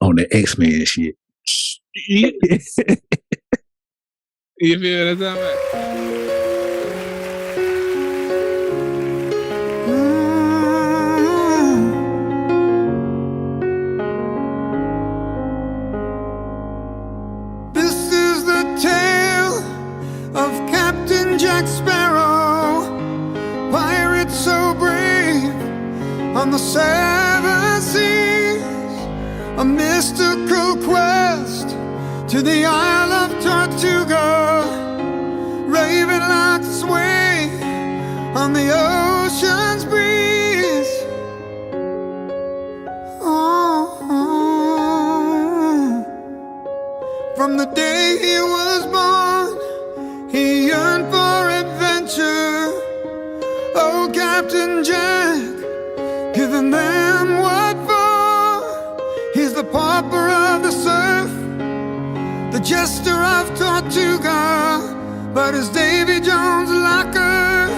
on the X-Men shit. You feel what I'm talking about? Jack Sparrow, pirate so brave on the seven seas, a mystical quest to the Isle of Tortuga, raving like sway on the ocean's breeze. From the day he was born, he yearned for adventure. Oh, Captain Jack, giving them what for? He's the pauper of the surf, the jester of Tortuga, but is Davy Jones' locker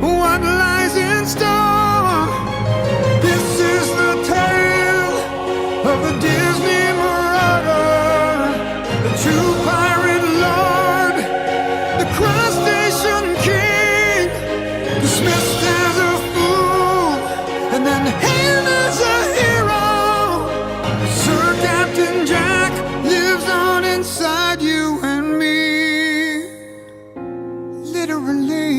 what lies in store? This is the tale of the Disney marauder, the true pirate lord, the crustacean king, dismissed as a fool and then hailed as a hero. Sir Captain Jack lives on inside you and me, literally.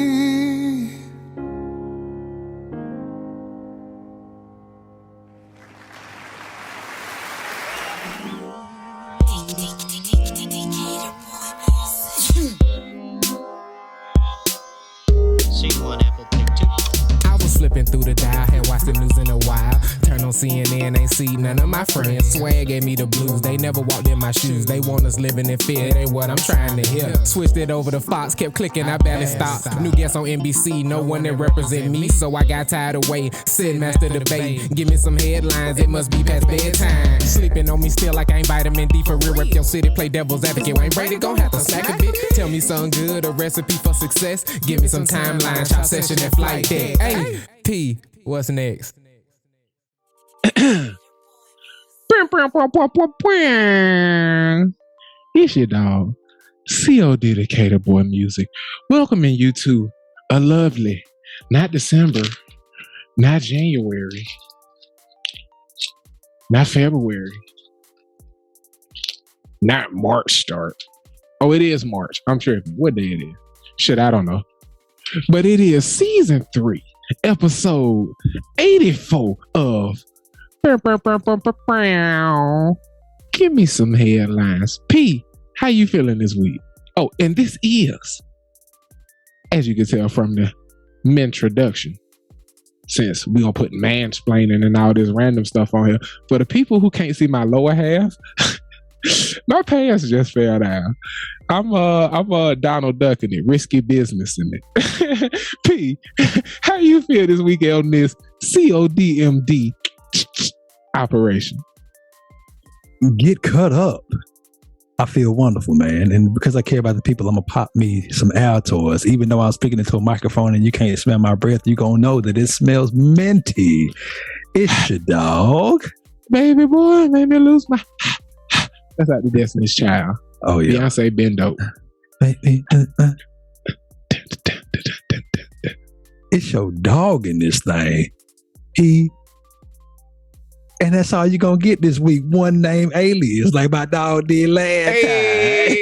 Flipping through the dial, had watched the news in a while. Turn on CNN, ain't see none of my friends. Swag gave me the blues, they never walked in my shoes. They want us living in fear, it ain't what I'm trying to hear. Switched it over to Fox, kept clicking, I barely stopped. New guests on NBC, no one that represent me. So I got tired of waiting, sit master debate. Give me some headlines, it must be past bedtime. Sleeping on me still like I ain't vitamin D for real. Rep your city, play devil's advocate. Wayne Brady gon' have to slack a bit. Tell me something good, a recipe for success. Give me some timeline, shop session and flight deck. Hey, P, what's next? It's your dog, C.O.D. the Cater Boy Music, welcoming you to a lovely, not December, not January, not February, not March start. Oh, it is March. I'm sure what day it is. Shit, I don't know. But it is season 3. Episode 84 of Give Me Some Headlines. P, how you feeling this week? Oh, and this is, as you can tell from the introduction, since we gonna put mansplaining and all this random stuff on here, for the people who can't see my lower half, my pants just fell down. I'm Donald Duck in it, risky business in it. P, how you feel this weekend on this CODMD operation? Get cut up. I feel wonderful, man. And because I care about the people, I'm going to pop me some Altoids. Even though I was speaking into a microphone and you can't smell my breath, you're going to know that it smells minty. It's your dog. Baby boy, made me lose my... That's like the Destiny's Child. Oh, yeah. Beyonce Bendo. Baby, it's your dog in this thing. And that's all you're going to get this week. One name alias, like my dog did last time.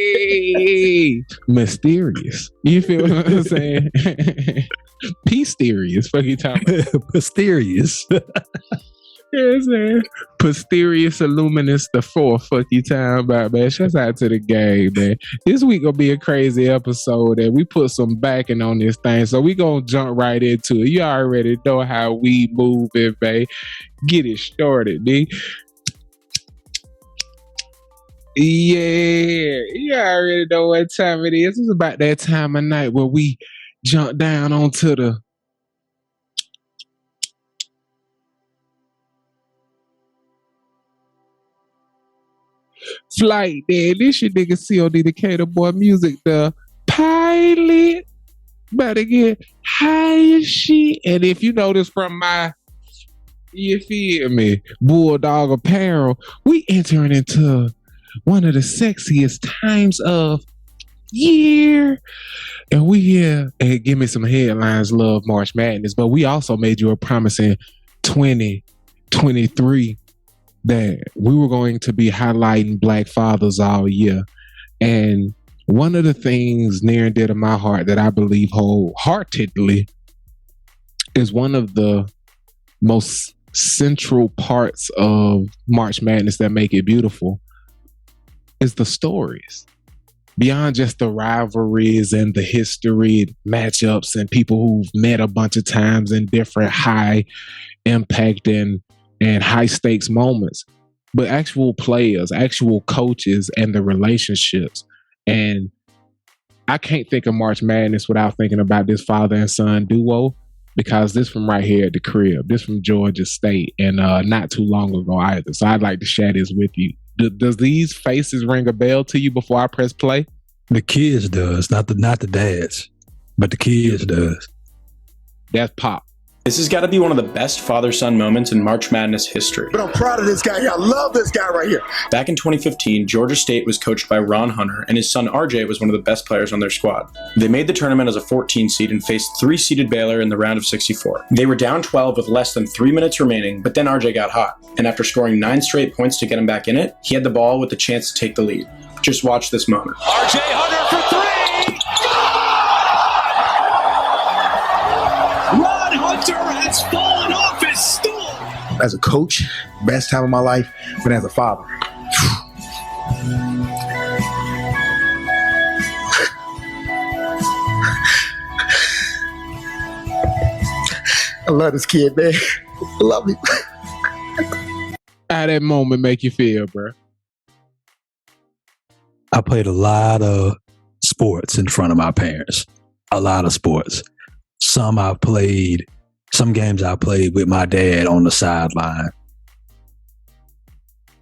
Mysterious. You feel what I'm saying? P-serious. Fuck you talking about? Mysterious. Yes, man. Posterius Illuminus the 4th. Fuck you talking about, man. Shouts out to the gang, man. This week gonna be a crazy episode and we put some backing on this thing. So we gonna jump right into it. You already know how we move it, babe. Get it started, B. Yeah. You already know what time it is. It's about that time of night where we jump down onto the flight there. This your nigga C.O.D. the Cater Boy Music, the pilot. Better get high as shit. And if you notice from my You feel me? Bulldog apparel. We entering into one of the sexiest times of year. And we here and give me some headlines, love March Madness. But we also made you a promise in 2023 that we were going to be highlighting Black fathers all year. And one of the things near and dear to my heart that I believe wholeheartedly is one of the most central parts of March Madness that make it beautiful is the stories. Beyond just the rivalries and the history, matchups, and people who've met a bunch of times in different high impact and high stakes moments, but actual players, actual coaches, and the relationships. And I can't think of March Madness without thinking about this father and son duo, because this from right here at the crib, this from Georgia State, and not too long ago either. So I'd like to share this with you. Does these faces ring a bell to you before I press play? The kids does, not the dads, but the kids does. That's Pop. This has got to be one of the best father-son moments in March Madness history. But I'm proud of this guy here. I love this guy right here. Back in 2015, Georgia State was coached by Ron Hunter, and his son RJ was one of the best players on their squad. They made the tournament as a 14 seed and faced 3-seeded Baylor in the round of 64. They were down 12 with less than 3 minutes remaining, but then RJ got hot, and after scoring 9 straight points to get him back in it, he had the ball with the chance to take the lead. Just watch this moment. RJ Hunter for 3! Ron Hunter has fallen off his stool. As a coach, best time of my life, but as a father. I love this kid, man. I love him. How that moment make you feel, bro? I played a lot of sports in front of my parents. A lot of sports. Some games I played with my dad on the sideline.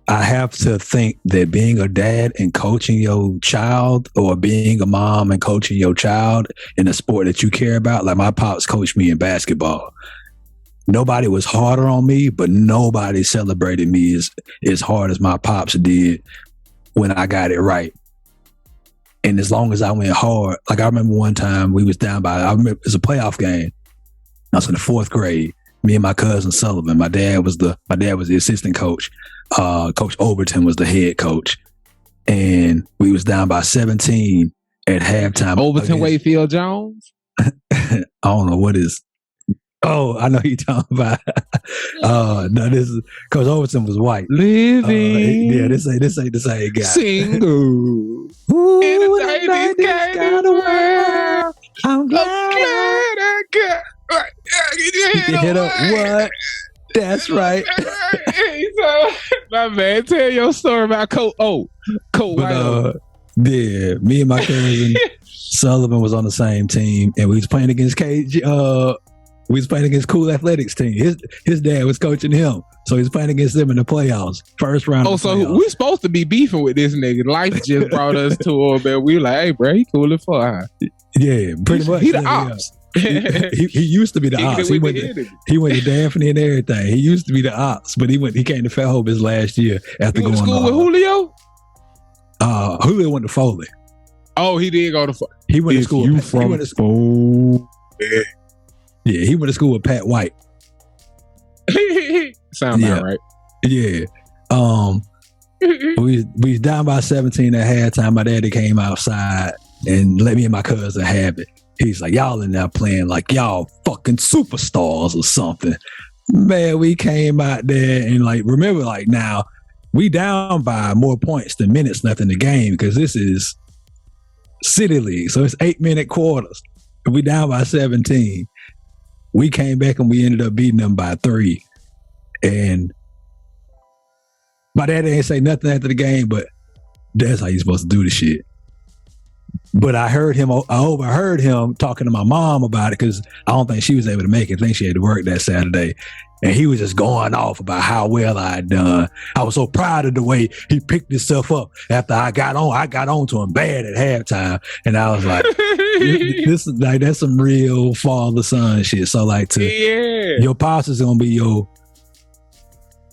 I have to think that being a dad and coaching your child, or being a mom and coaching your child in a sport that you care about, like my pops coached me in basketball. Nobody was harder on me, but nobody celebrated me as hard as my pops did when I got it right. And as long as I went hard, like I remember one time we was down by, it was a playoff game. I was in the 4th grade. Me and my cousin Sullivan. My dad was the assistant coach. Coach Overton was the head coach. And we was down by 17 at halftime. Overton Wakefield Jones? I don't know what is. Oh, I know who you're talking about. No, this is Coach Overton was white. Living. Yeah, this ain't the same guy. Single. Ooh, In the 90s kind of world. I'm glad I got. you can hit up what? That's right. Hey, so, my man, tell your story about Coach White. Yeah, me and my cousin Sullivan was on the same team, and we was playing against we was playing against Cool Athletics team. His dad was coaching him, so he was playing against them in the playoffs, first round. Oh, so we supposed to be beefing with this nigga. Life just brought us to him, and we like, hey, bro, he cool as fuck. Yeah, pretty much. He the ops. He used to be the ops. He went to Daphne and everything. He used to be the ops, but he came to Fairhope his last year after going to school with Julio. Julio went to Foley. Oh, he did go to Foley. He went to school. Yeah, he went to school with Pat White. Sound about right. Yeah. We was down by 17 at halftime. My daddy came outside and let me and my cousin have it. He's like, y'all in there playing like y'all fucking superstars or something. Man, we came out there and like, remember, like now we down by more points than minutes left in the game because this is City League. So it's 8-minute quarters. We down by 17. We came back and we ended up beating them by 3. And my dad didn't say nothing after the game, but that's how you're supposed to do the shit. But I overheard him talking to my mom about it because I don't think she was able to make it. I think she had to work that Saturday. And he was just going off about how well I had done. I was so proud of the way he picked himself up after I got on to him bad at halftime. And I was like, this is like, that's some real father-son shit. So like your pops is going to be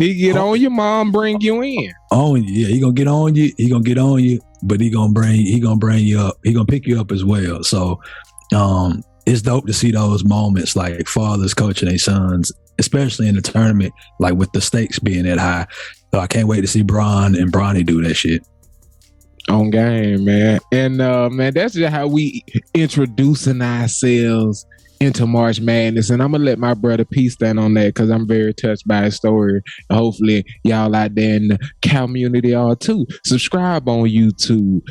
He get on your mom, bring you in. On you, yeah. He gonna get on you. He gonna get on you, but he gonna bring you up. He gonna pick you up as well. So, it's dope to see those moments like fathers coaching their sons, especially in the tournament, like with the stakes being that high. So I can't wait to see Bron and Bronny do that shit. On game, man. And man, that's just how we introducing ourselves into March Madness. And I'm gonna let my brother P stand on that because I'm very touched by his story. And hopefully y'all out there in the Cowmunity are too. Subscribe on YouTube,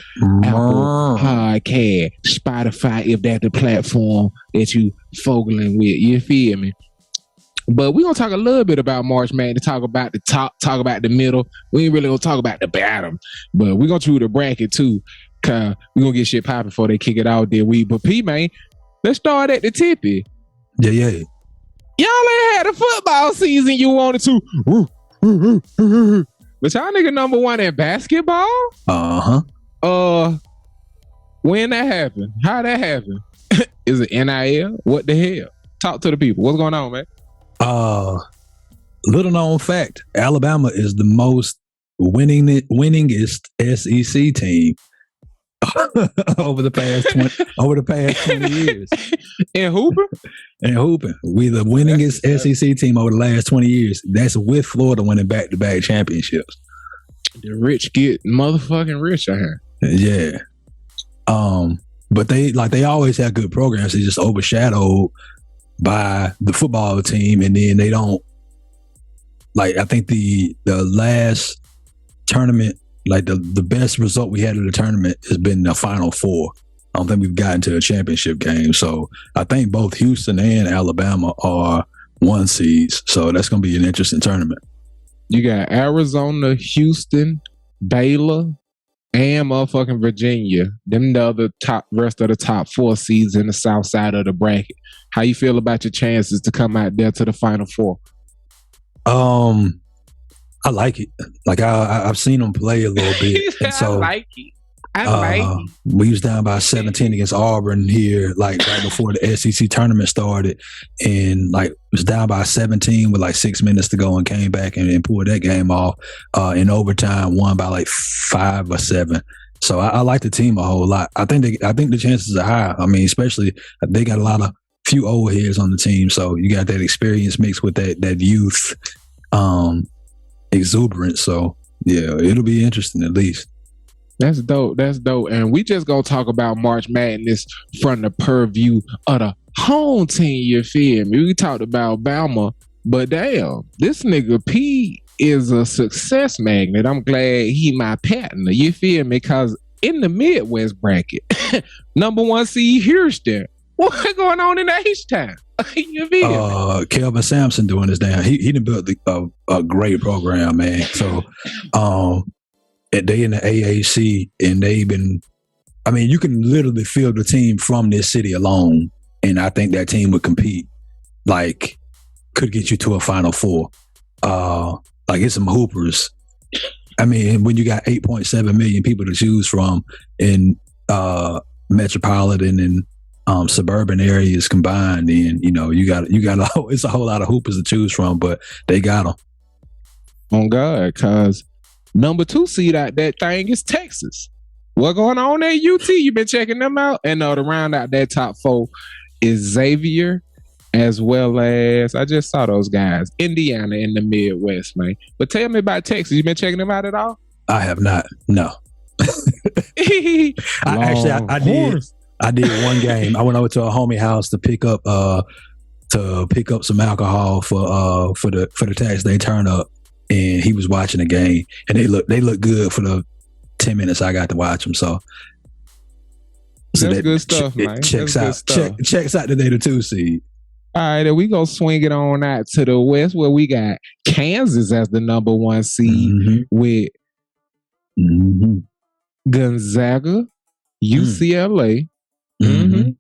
Apple Podcast, Spotify, if that's the platform that you fogling with. You feel me? But we're gonna talk a little bit about March Madness, talk about the top, talk about the middle. We ain't really gonna talk about the bottom, but we're gonna do the bracket too. Cause we're gonna get shit popping before they kick it out there. But P, man, let's start at the tippy. Yeah. Y'all ain't had a football season you wanted to. But y'all nigga number one in basketball? When that happened? How that happened? Is it NIL? What the hell? Talk to the people. What's going on, man? Little known fact, Alabama is the most winningest SEC team over the past 20 years. And hooping? We the winningest SEC team over the last 20 years. That's with Florida winning back-to-back championships. The rich get motherfucking rich out here. Yeah. But they always have good programs. They just overshadowed by the football team, and then they don't, like, I think the last tournament, like the best result we had in the tournament has been the Final Four. I don't think we've gotten to a championship game. So I think both Houston and Alabama are 1 seeds. So that's going to be an interesting tournament. You got Arizona, Houston, Baylor, and motherfucking Virginia. Them the other rest of the top 4 seeds in the south side of the bracket. How you feel about your chances to come out there to the Final Four? I like it. Like I've seen them play a little bit. And so, I like it. We was down by 17 against Auburn here, like right before the SEC tournament started, and like was down by 17 with like 6 minutes to go and came back and pulled that game off in overtime, won by like 5 or 7. So I like the team a whole lot. I think the chances are high. I mean, especially they got a few old heads on the team, so you got that experience mixed with that youth exuberance. So yeah, it'll be interesting at least. That's dope. And we just gonna talk about March Madness from the purview of the home team, you feel me? We talked about Bama, but damn, this nigga P is a success magnet. I'm glad he my partner, you feel me? Because in the Midwest bracket, number 1 seed Houston. What's going on in H-Town? You feel Kelvin Sampson doing this down. He done built a great program, man. So they in the AAC, and they've been, I mean, you can literally field the team from this city alone, and I think that team would compete, like, could get you to a Final Four. Like, it's some hoopers. I mean, when you got 8.7 million people to choose from in metropolitan and suburban areas combined, then you got it's a whole lot of hoopers to choose from, but they got them. On God, cause number 2 seed out that thing is Texas. What going on at UT? You been checking them out? And to round out that top 4 is Xavier, as well as I just saw those guys, Indiana in the Midwest, man. But tell me about Texas. You been checking them out at all? I have not. No. I did one game. I went over to a homie house to pick up some alcohol for the tax day turn up, and he was watching the game, and they look good for the 10 minutes I got to watch them. So that's good stuff, man. Checks out today, the 2 seed. All right, then we gonna swing it on out to the West, where we got Kansas as the number 1 seed with Gonzaga, UCLA. And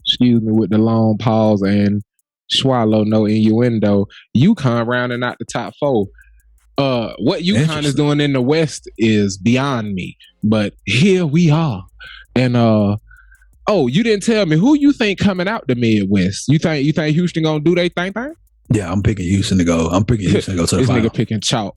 excuse me with the long pause and swallow, no innuendo, UConn rounding out the top 4. What UConn is doing in the West is beyond me, but here we are. And you didn't tell me who you think coming out the Midwest. You think Houston gonna do their thing? Yeah, I'm picking Houston to go. I'm picking Houston to go to the This final. nigga picking chalk.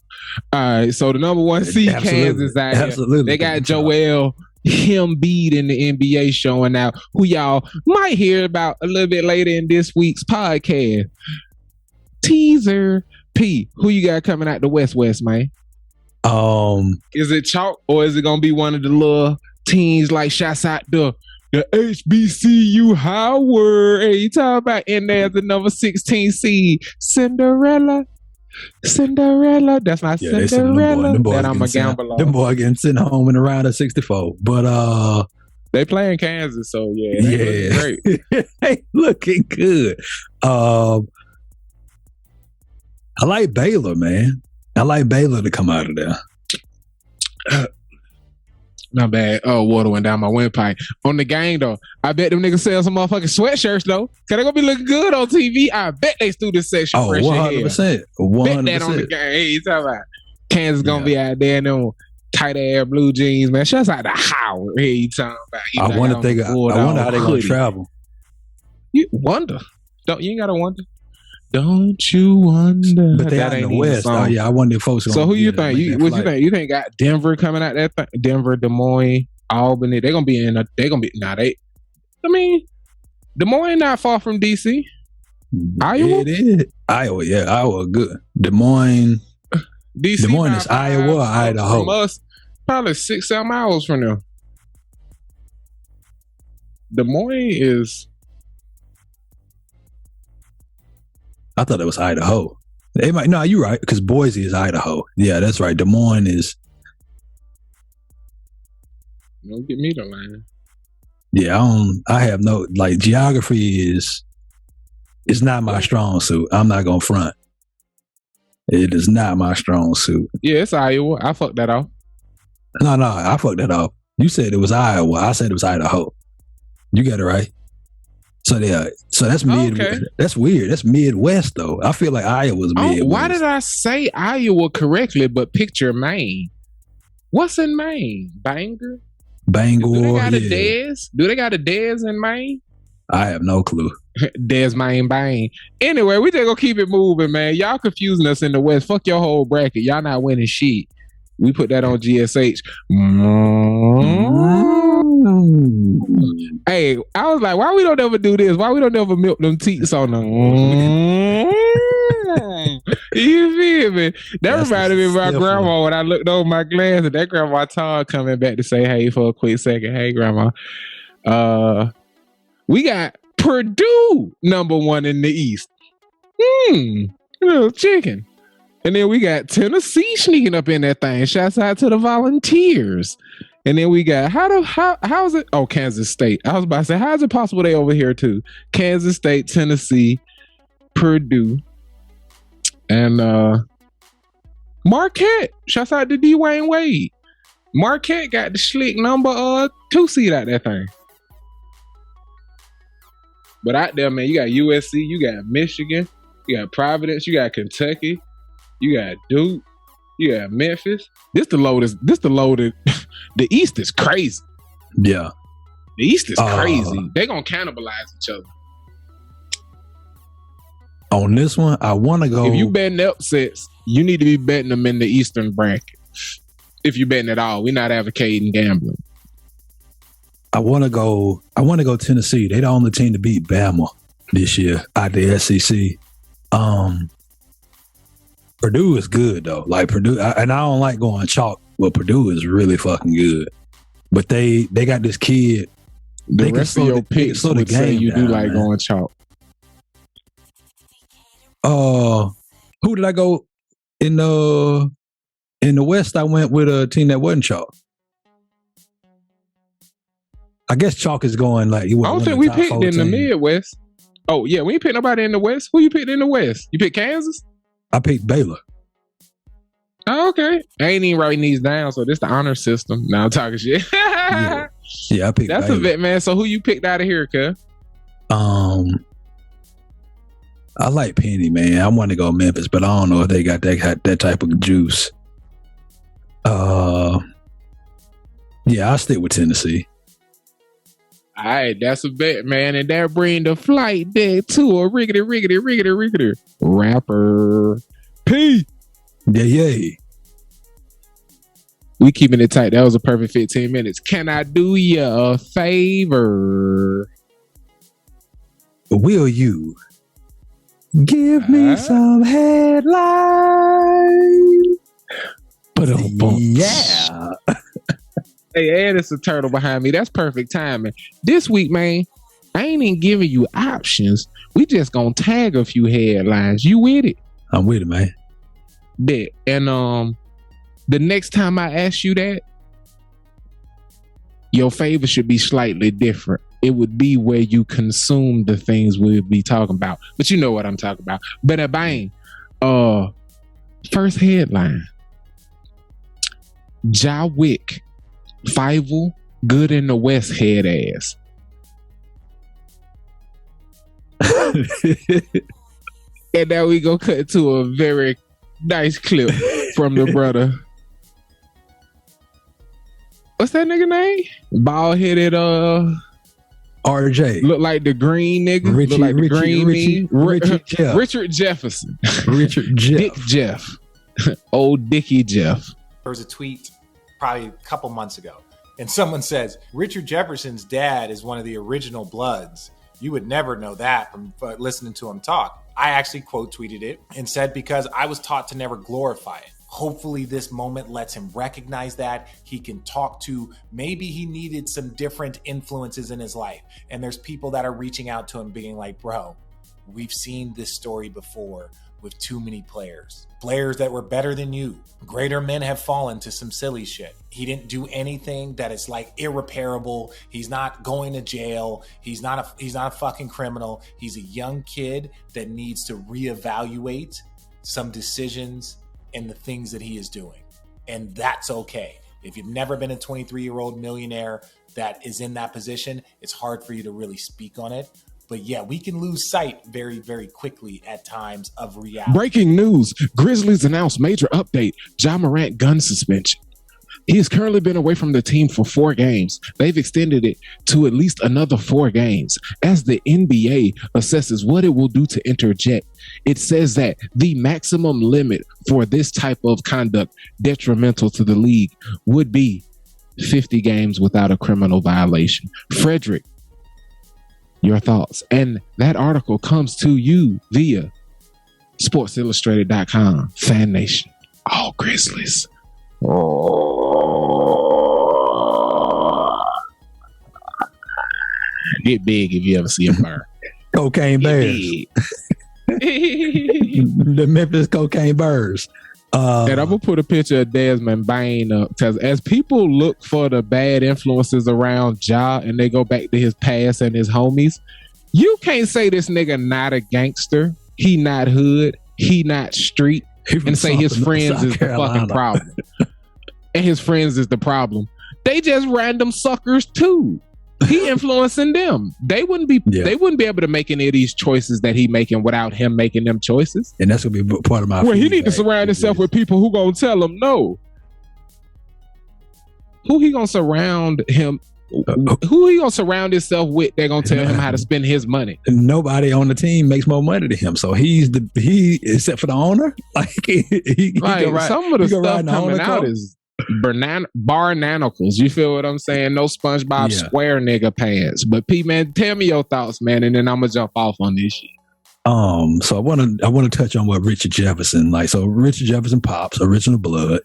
All right, so the number 1 seed Kansas out here. Absolutely. They got Joel Embiid in the NBA showing out, who y'all might hear about a little bit later in this week's podcast. Teaser. P, who you got coming out the West, man? Is it chalk or is it gonna be one of the little teams like shots out the HBCU Howard? Hey, you talking about in there's the number 16 seed Cinderella. That's not Cinderella. That I'm a gambler. Them boy getting sent home in the round of 64. But they playing Kansas, so yeah, great. They looking good. I like Baylor, man. I like Baylor to come out of there. Not bad. Oh, water went down my windpipe. On the game, though, I bet them niggas sell some motherfucking sweatshirts, though. Cause they gonna be looking good on TV. I bet they student section fresh 100%. 100%. Bet that on the game. Hey, you talking about Kansas gonna be out there in them tight ass blue jeans, man. Shouts out to Howard. Hey, you talking about? I wonder how they gonna travel. You wonder. You ain't gotta wonder. Don't you wonder? But they out in the West. Oh yeah, I wonder if folks. So who you think? What you think? You think got Denver coming out that thing? Denver, Des Moines, Albany. They're gonna be in. I mean, Des Moines not far from DC. Iowa. It is Iowa. Yeah, Iowa good. Des Moines. DC. Des Moines is Iowa or Idaho? From us, probably 6-7 hours from them. Des Moines is. I thought it was Idaho. They might. No, you're right because Boise is Idaho. Yeah, that's right. Des Moines is. Don't get me the line. Yeah, I have no geography is. It's not my strong suit. I'm not gonna front. It is not my strong suit. Yeah, it's Iowa. I fucked that off. No, I fucked that off. You said it was Iowa. I said it was Idaho. You got it right. So that's mid. Okay. That's weird. That's Midwest though. I feel like Iowa's Midwest. Why did I say Iowa correctly but picture Maine? What's in Maine? Bangor. Do they got a Dez? Do they got a Dez in Maine? I have no clue. Dez, Maine, Bang. Anyway, we just gonna keep it moving, man. Y'all confusing us in the West. Fuck your whole bracket. Y'all not winning shit. We put that on GSH. Hey, I was like, why we don't ever do this? Why we don't ever milk them teats on them? You feel me? That reminded me of my grandma when I looked over my glass and that grandma Todd coming back to say hey for a quick second. Hey, grandma. We got Purdue #1 in the East. Little chicken. And then we got Tennessee sneaking up in that thing. Shouts out to the Volunteers. And then we got how is it? Oh, Kansas State. I was about to say, how is it possible they over here too? Kansas State, Tennessee, Purdue, and Marquette. Shouts out to Dwayne Wade. Marquette got the slick number 2 seed out that thing. But out there, man, you got USC, you got Michigan, you got Providence, you got Kentucky, you got Duke, you got Memphis. This the loaded. The East is crazy. Yeah. The East is crazy. They're going to cannibalize each other. On this one, I want to go. If you betting upsets, you need to be betting them in the Eastern bracket. If you're betting at all. We're not advocating gambling. I want to go Tennessee. They're the only team to beat Bama this year out the SEC. Purdue is good though. Like Purdue, and I don't like going chalk, but Purdue is really fucking good. But they got this kid. The rest of your picks would say you do like going chalk. Who did I go in the West? I went with a team that wasn't chalk. I guess chalk is going like. I don't think we picked in the Midwest. Oh yeah, we ain't picked nobody in the West. Who you picked in the West? You picked Kansas? I picked Baylor. Oh, okay. I ain't even writing these down, so this the honor system. Now I'm talking shit. yeah, I picked That's Baylor. a bit, man. So who you picked out of here, cuz? I like Penny, man. I want to go Memphis, but I don't know if they got that type of juice. Yeah, I'll stick with Tennessee. All right, that's a bet, man. And that bring the flight deck to a riggedy rapper. P. Yeah. We keeping it tight. That was a perfect 15 minutes. Can I do you a favor? Will you give me some headlines? Yeah. Hey, and it's a turtle behind me. That's perfect timing. This week, man, I ain't even giving you options. We just gonna tag a few headlines. You with it? I'm with it, man. Bet. And the next time I ask you that, your favor should be slightly different. It would be where you consume the things we'll be talking about. But you know what I'm talking about. Bada bang. First headline. Ja Wick, Fivel, good in the West, Headass. And now we go cut to a very nice clip from the brother. What's that nigga name? Bald headed RJ. Look like the green nigga. Richard, look like the Richard Jeff. Richard Jefferson. Richard Jeff. Dick Jeff. Old Dickie Jeff. There was a tweet probably a couple months ago, and someone says, Richard Jefferson's dad is one of the original Bloods. You would never know that from listening to him talk. I actually quote tweeted it and said, because I was taught to never glorify it. Hopefully this moment lets him recognize that. He can talk to, maybe he needed some different influences in his life. And there's people that are reaching out to him being like, bro, we've seen this story before with too many players that were better than you. Greater men have fallen to some silly shit. He didn't do anything that is like irreparable. He's not going to jail. He's not a fucking criminal. He's a young kid that needs to reevaluate some decisions and the things that he is doing. And that's okay. If you've never been a 23-year-old millionaire that is in that position, it's hard for you to really speak on it. But yeah, we can lose sight very, very quickly at times of reality. Breaking news. Grizzlies announced major update. Ja Morant gun suspension. He has currently been away from the team for 4 games. They've extended it to at least another 4 games. As the NBA assesses what it will do to interject, it says that the maximum limit for this type of conduct detrimental to the league would be 50 games without a criminal violation. Frederick, your thoughts. And that article comes to you via SportsIllustrated.com. Fan Nation. All Grizzlies. Get big if you ever see a burn. Cocaine Bears. The Memphis Cocaine Bears. And I'm gonna put a picture of Desmond Bain up, because as people look for the bad influences around Ja and they go back to his past and his homies, you can't say this nigga not a gangster. He not hood. He not street. And say his friends is the fucking problem. And his friends is the problem. They just random suckers too. He influencing them. They wouldn't be able to make any of these choices that he making without him making them choices. And that's gonna be part of my. Well, he need to surround himself with people who gonna tell him no. Who he gonna surround him? Who he gonna surround himself with? They're gonna tell him how to spend his money. Nobody on the team makes more money than him, so he except for the owner. Like some of the stuff coming out is barnacles. You feel what I'm saying? No SpongeBob Square nigga pants. But P man, tell me your thoughts, man, and then I'm gonna jump off on this shit. So I want to touch on what Richard Jefferson like. So Richard Jefferson pops original blood.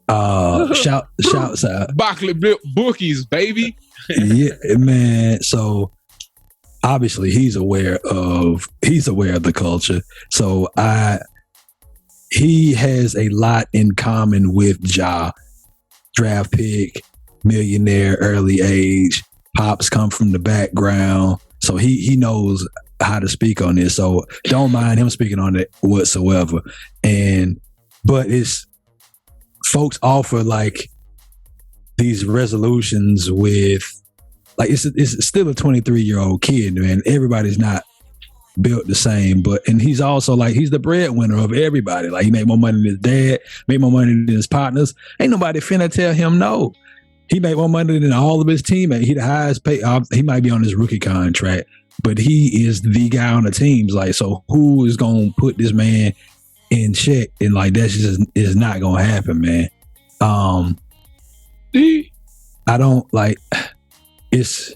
Shouts out Bockley bookies, baby. Yeah, man. So obviously he's aware of the culture. So he has a lot in common with Ja. Draft pick, millionaire, early age. Pops come from the background, so he knows how to speak on this. So don't mind him speaking on it whatsoever. But it's folks offer like these resolutions with like it's still a 23-year-old kid, man. Everybody's not built the same, and he's also like he's the breadwinner of everybody. Like he made more money than his dad, made more money than his partners. Ain't nobody finna tell him no. He made more money than all of his teammates. He the highest paid. He might be on his rookie contract, but he is the guy on the teams. Like, so who is going to put this man in check? And like, that just is not going to happen, man. I don't like it's.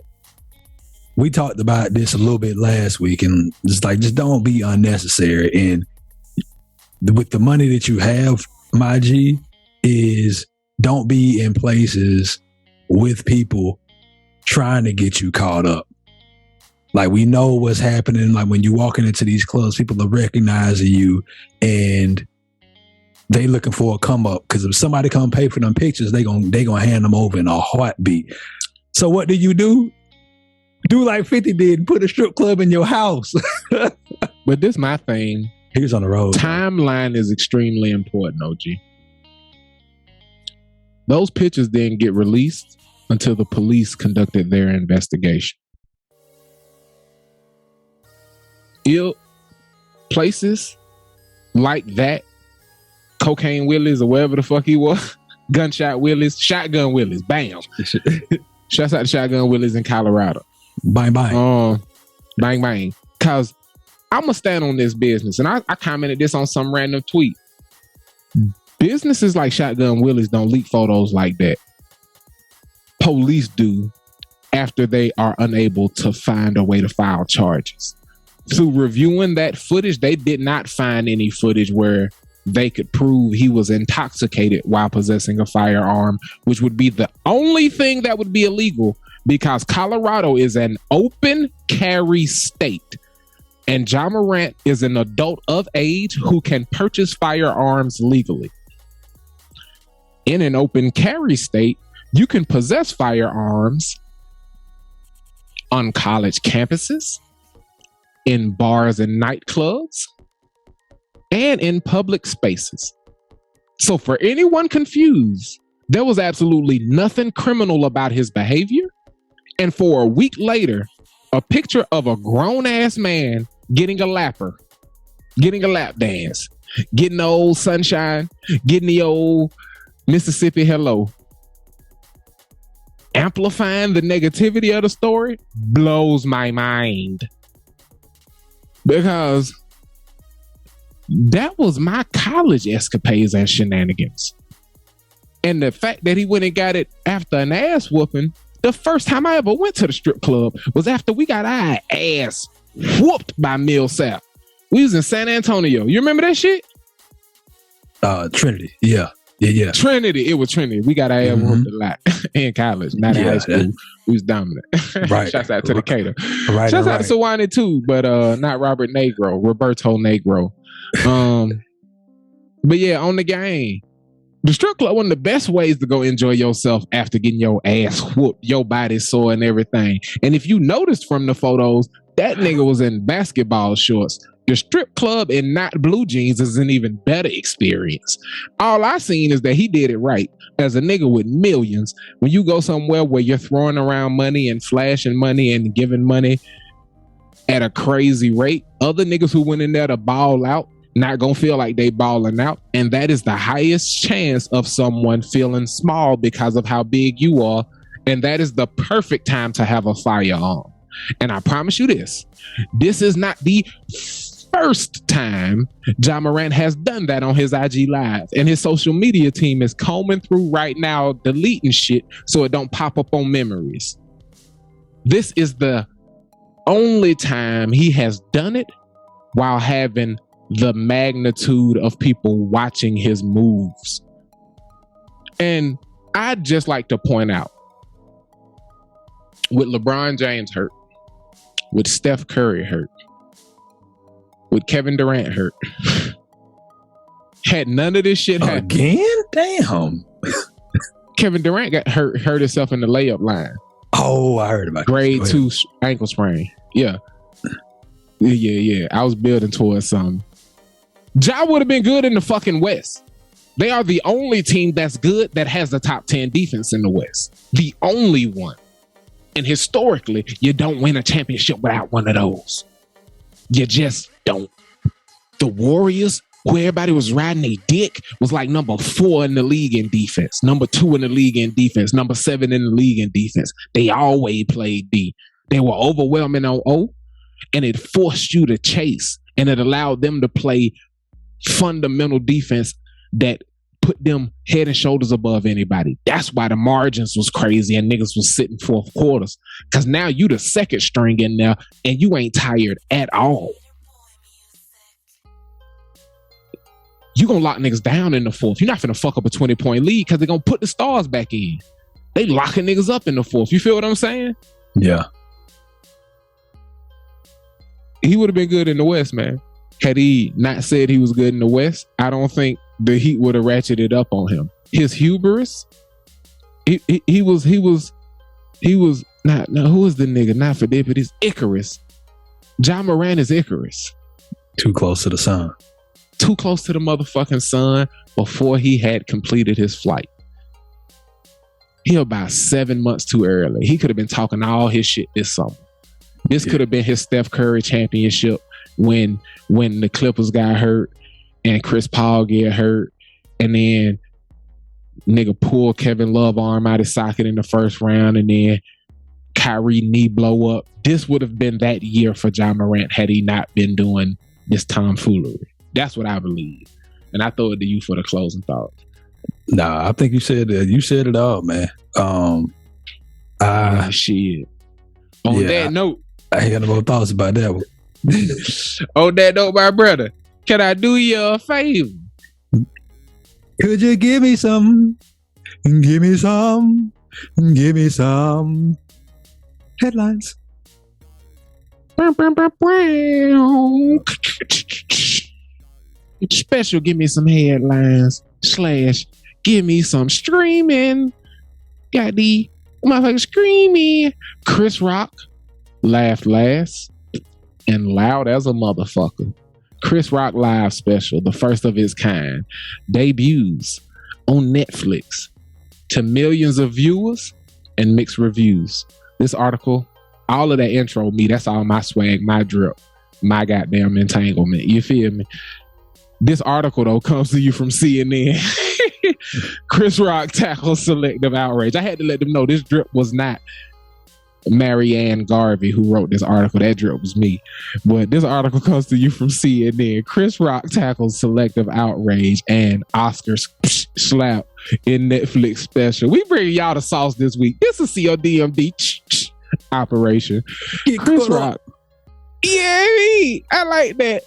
We talked about this a little bit last week, and just don't be unnecessary. And with the money that you have, my G, is don't be in places with people trying to get you caught up. Like, we know what's happening. Like, when you're walking into these clubs, people are recognizing you and they looking for a come up. Because if somebody come pay for them pictures, they gonna hand them over in a heartbeat. So what do? Do like 50 did and put a strip club in your house. But this my thing. He was on the road. Timeline is extremely important, OG. Those pictures didn't get released until the police conducted their investigation. Places like that, Cocaine Willis or wherever the fuck he was, Gunshot Willis, Shotgun Willis, bam. Shouts out to Shotgun Willis in Colorado. Bang, bang. Bang, bang. Because I'm going to stand on this business. And I commented this on some random tweet. Businesses like Shotgun Willis don't leak photos like that. Police do after they are unable to find a way to file charges. Through reviewing that footage, they did not find any footage where they could prove he was intoxicated while possessing a firearm, which would be the only thing that would be illegal because Colorado is an open carry state. And Ja Morant is an adult of age who can purchase firearms legally. In an open carry state, you can possess firearms on college campuses, in bars and nightclubs, and in public spaces. So for anyone confused, there was absolutely nothing criminal about his behavior. And for a week later, a picture of a grown-ass man getting a lap dance, getting the old sunshine, getting the old Mississippi hello, amplifying the negativity of the story blows my mind. Because that was my college escapades and shenanigans. And the fact that he went and got it after an ass whooping, the first time I ever went to the strip club was after we got our ass whooped by Mill South. We was in San Antonio. You remember that shit? Trinity. Yeah. Trinity. It was Trinity. We got our ass whooped a lot in college, not in high school. We was dominant. Right. Shouts out to the Cater. Right. Shouts out to Sawani too, but not Roberto Negro. But yeah, on the game, the strip club, one of the best ways to go enjoy yourself after getting your ass whooped, your body sore and everything. And if you noticed from the photos, that nigga was in basketball shorts. The strip club in not blue jeans is an even better experience. All I seen is that he did it right. As a nigga with millions, when you go somewhere where you're throwing around money and flashing money and giving money at a crazy rate, other niggas who went in there to ball out not gonna feel like they balling out, and that is the highest chance of someone feeling small because of how big you are, and that is the perfect time to have a firearm. And I promise you this is not the first time Ja Morant has done that on his IG Live, and his social media team is combing through right now, deleting shit so it don't pop up on memories. This is the only time he has done it while having the magnitude of people watching his moves. And I'd just like to point out, with LeBron James hurt, with Steph Curry hurt, with Kevin Durant hurt, had none of this shit happened. Again? Damn. Kevin Durant got hurt himself in the layup line. Oh, I heard about grade 2 ankle sprain. Yeah. I was building towards something. Ja would have been good in the fucking West. They are the only team that's good that has the top 10 defense in the West. The only one. And historically, you don't win a championship without one of those. You just don't. The Warriors who everybody was riding a dick, was like number 4 in the league in defense, number 2 in the league in defense, number 7 in the league in defense. They always played D. They were overwhelming on O, and it forced you to chase, and it allowed them to play fundamental defense that put them head and shoulders above anybody. That's why the margins was crazy and niggas was sitting fourth quarters. Because now you the second string in there and you ain't tired at all. You gonna lock niggas down in the fourth. You're not finna fuck up a 20-point lead because they're gonna put the stars back in. They locking niggas up in the fourth. You feel what I'm saying? Yeah. He would have been good in the West, man. Had he not said he was good in the West, I don't think the Heat would have ratcheted up on him. His hubris, he was not, who is the nigga? Not Phidippides, Icarus. Ja Morant is Icarus. Too close to the sun. Too close to the motherfucking sun before he had completed his flight. He about 7 months too early. He could have been talking all his shit this summer. This could have been his Steph Curry championship when the Clippers got hurt and Chris Paul get hurt, and then nigga pull Kevin Love arm out his socket in the first round, and then Kyrie knee blow up. This would have been that year for Ja Morant had he not been doing this tomfoolery. That's what I believe. And I throw it to you for the closing thoughts. Nah, I think you said it all, man. Shit. On that note, I ain't got no more thoughts about that one. On that note, my brother, can I do you a favor? Could you give me some? Give me some. Give me some headlines. Special, give me some headlines / give me some streaming. Got the motherfucker screaming. Chris Rock laughed last and loud as a motherfucker. Chris Rock live special, the first of its kind, debuts on Netflix to millions of viewers and mixed reviews. This article, all of that intro, that's all my swag, my drip, my goddamn entanglement. You feel me? This article, though, comes to you from CNN. Chris Rock tackles selective outrage. I had to let them know this drip was not Marianne Garvey who wrote this article. That drip was me. But this article comes to you from CNN. Chris Rock tackles selective outrage and Oscars slap in Netflix special. We bring y'all the sauce this week. This is C.O.D. operation. Chris Rock. Yeah, I like that.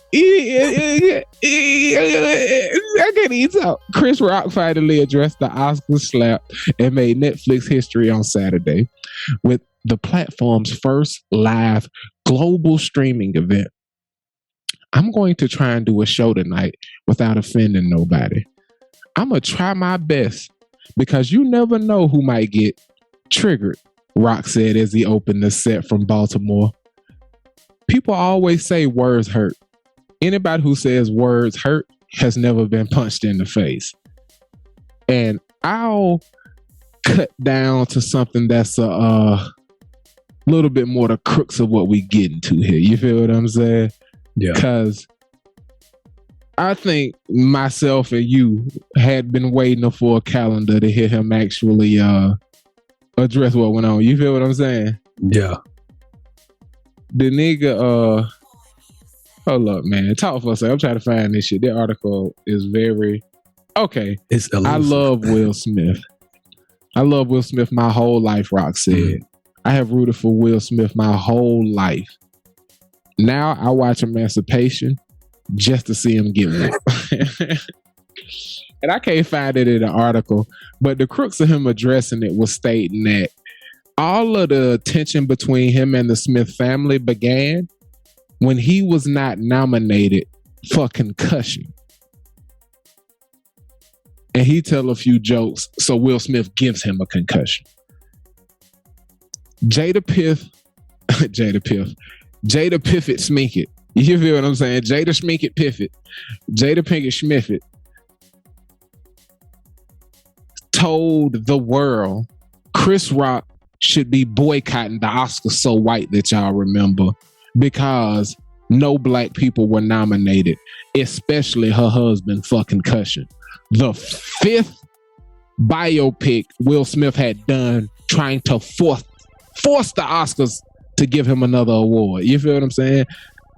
I can't even talk. Chris Rock finally addressed the Oscar slap and made Netflix history on Saturday with the platform's first live global streaming event. I'm going to try and do a show tonight without offending nobody. I'm going to try my best because you never know who might get triggered, Rock said as he opened the set from Baltimore. People always say words hurt. Anybody who says words hurt has never been punched in the face. And I'll cut down to something that's a little bit more the crux of what we get into here. You feel what I'm saying? Yeah. Because I think myself and you had been waiting for a calendar to hear him actually address what went on. You feel what I'm saying? Yeah. The nigga, hold up, man. Talk for a second. I'm trying to find this shit. That article is very, okay. It's elusive. I love Will Smith. I love Will Smith my whole life, Rock said. I have rooted for Will Smith my whole life. Now I watch Emancipation just to see him get one. And I can't find it in the article, but the crux of him addressing it was stating that all of the tension between him and the Smith family began when he was not nominated for concussion. And he tell a few jokes, so Will Smith gives him a concussion. Jada Piffett Sminkett. You feel what I'm saying? Jada Schminkett Piffett. Jada Pinkett Schmiffett told the world Chris Rock should be boycotting the Oscars so white that y'all remember because no black people were nominated, especially her husband for Concussion. The 5th biopic Will Smith had done trying to force the Oscars to give him another award. You feel what I'm saying?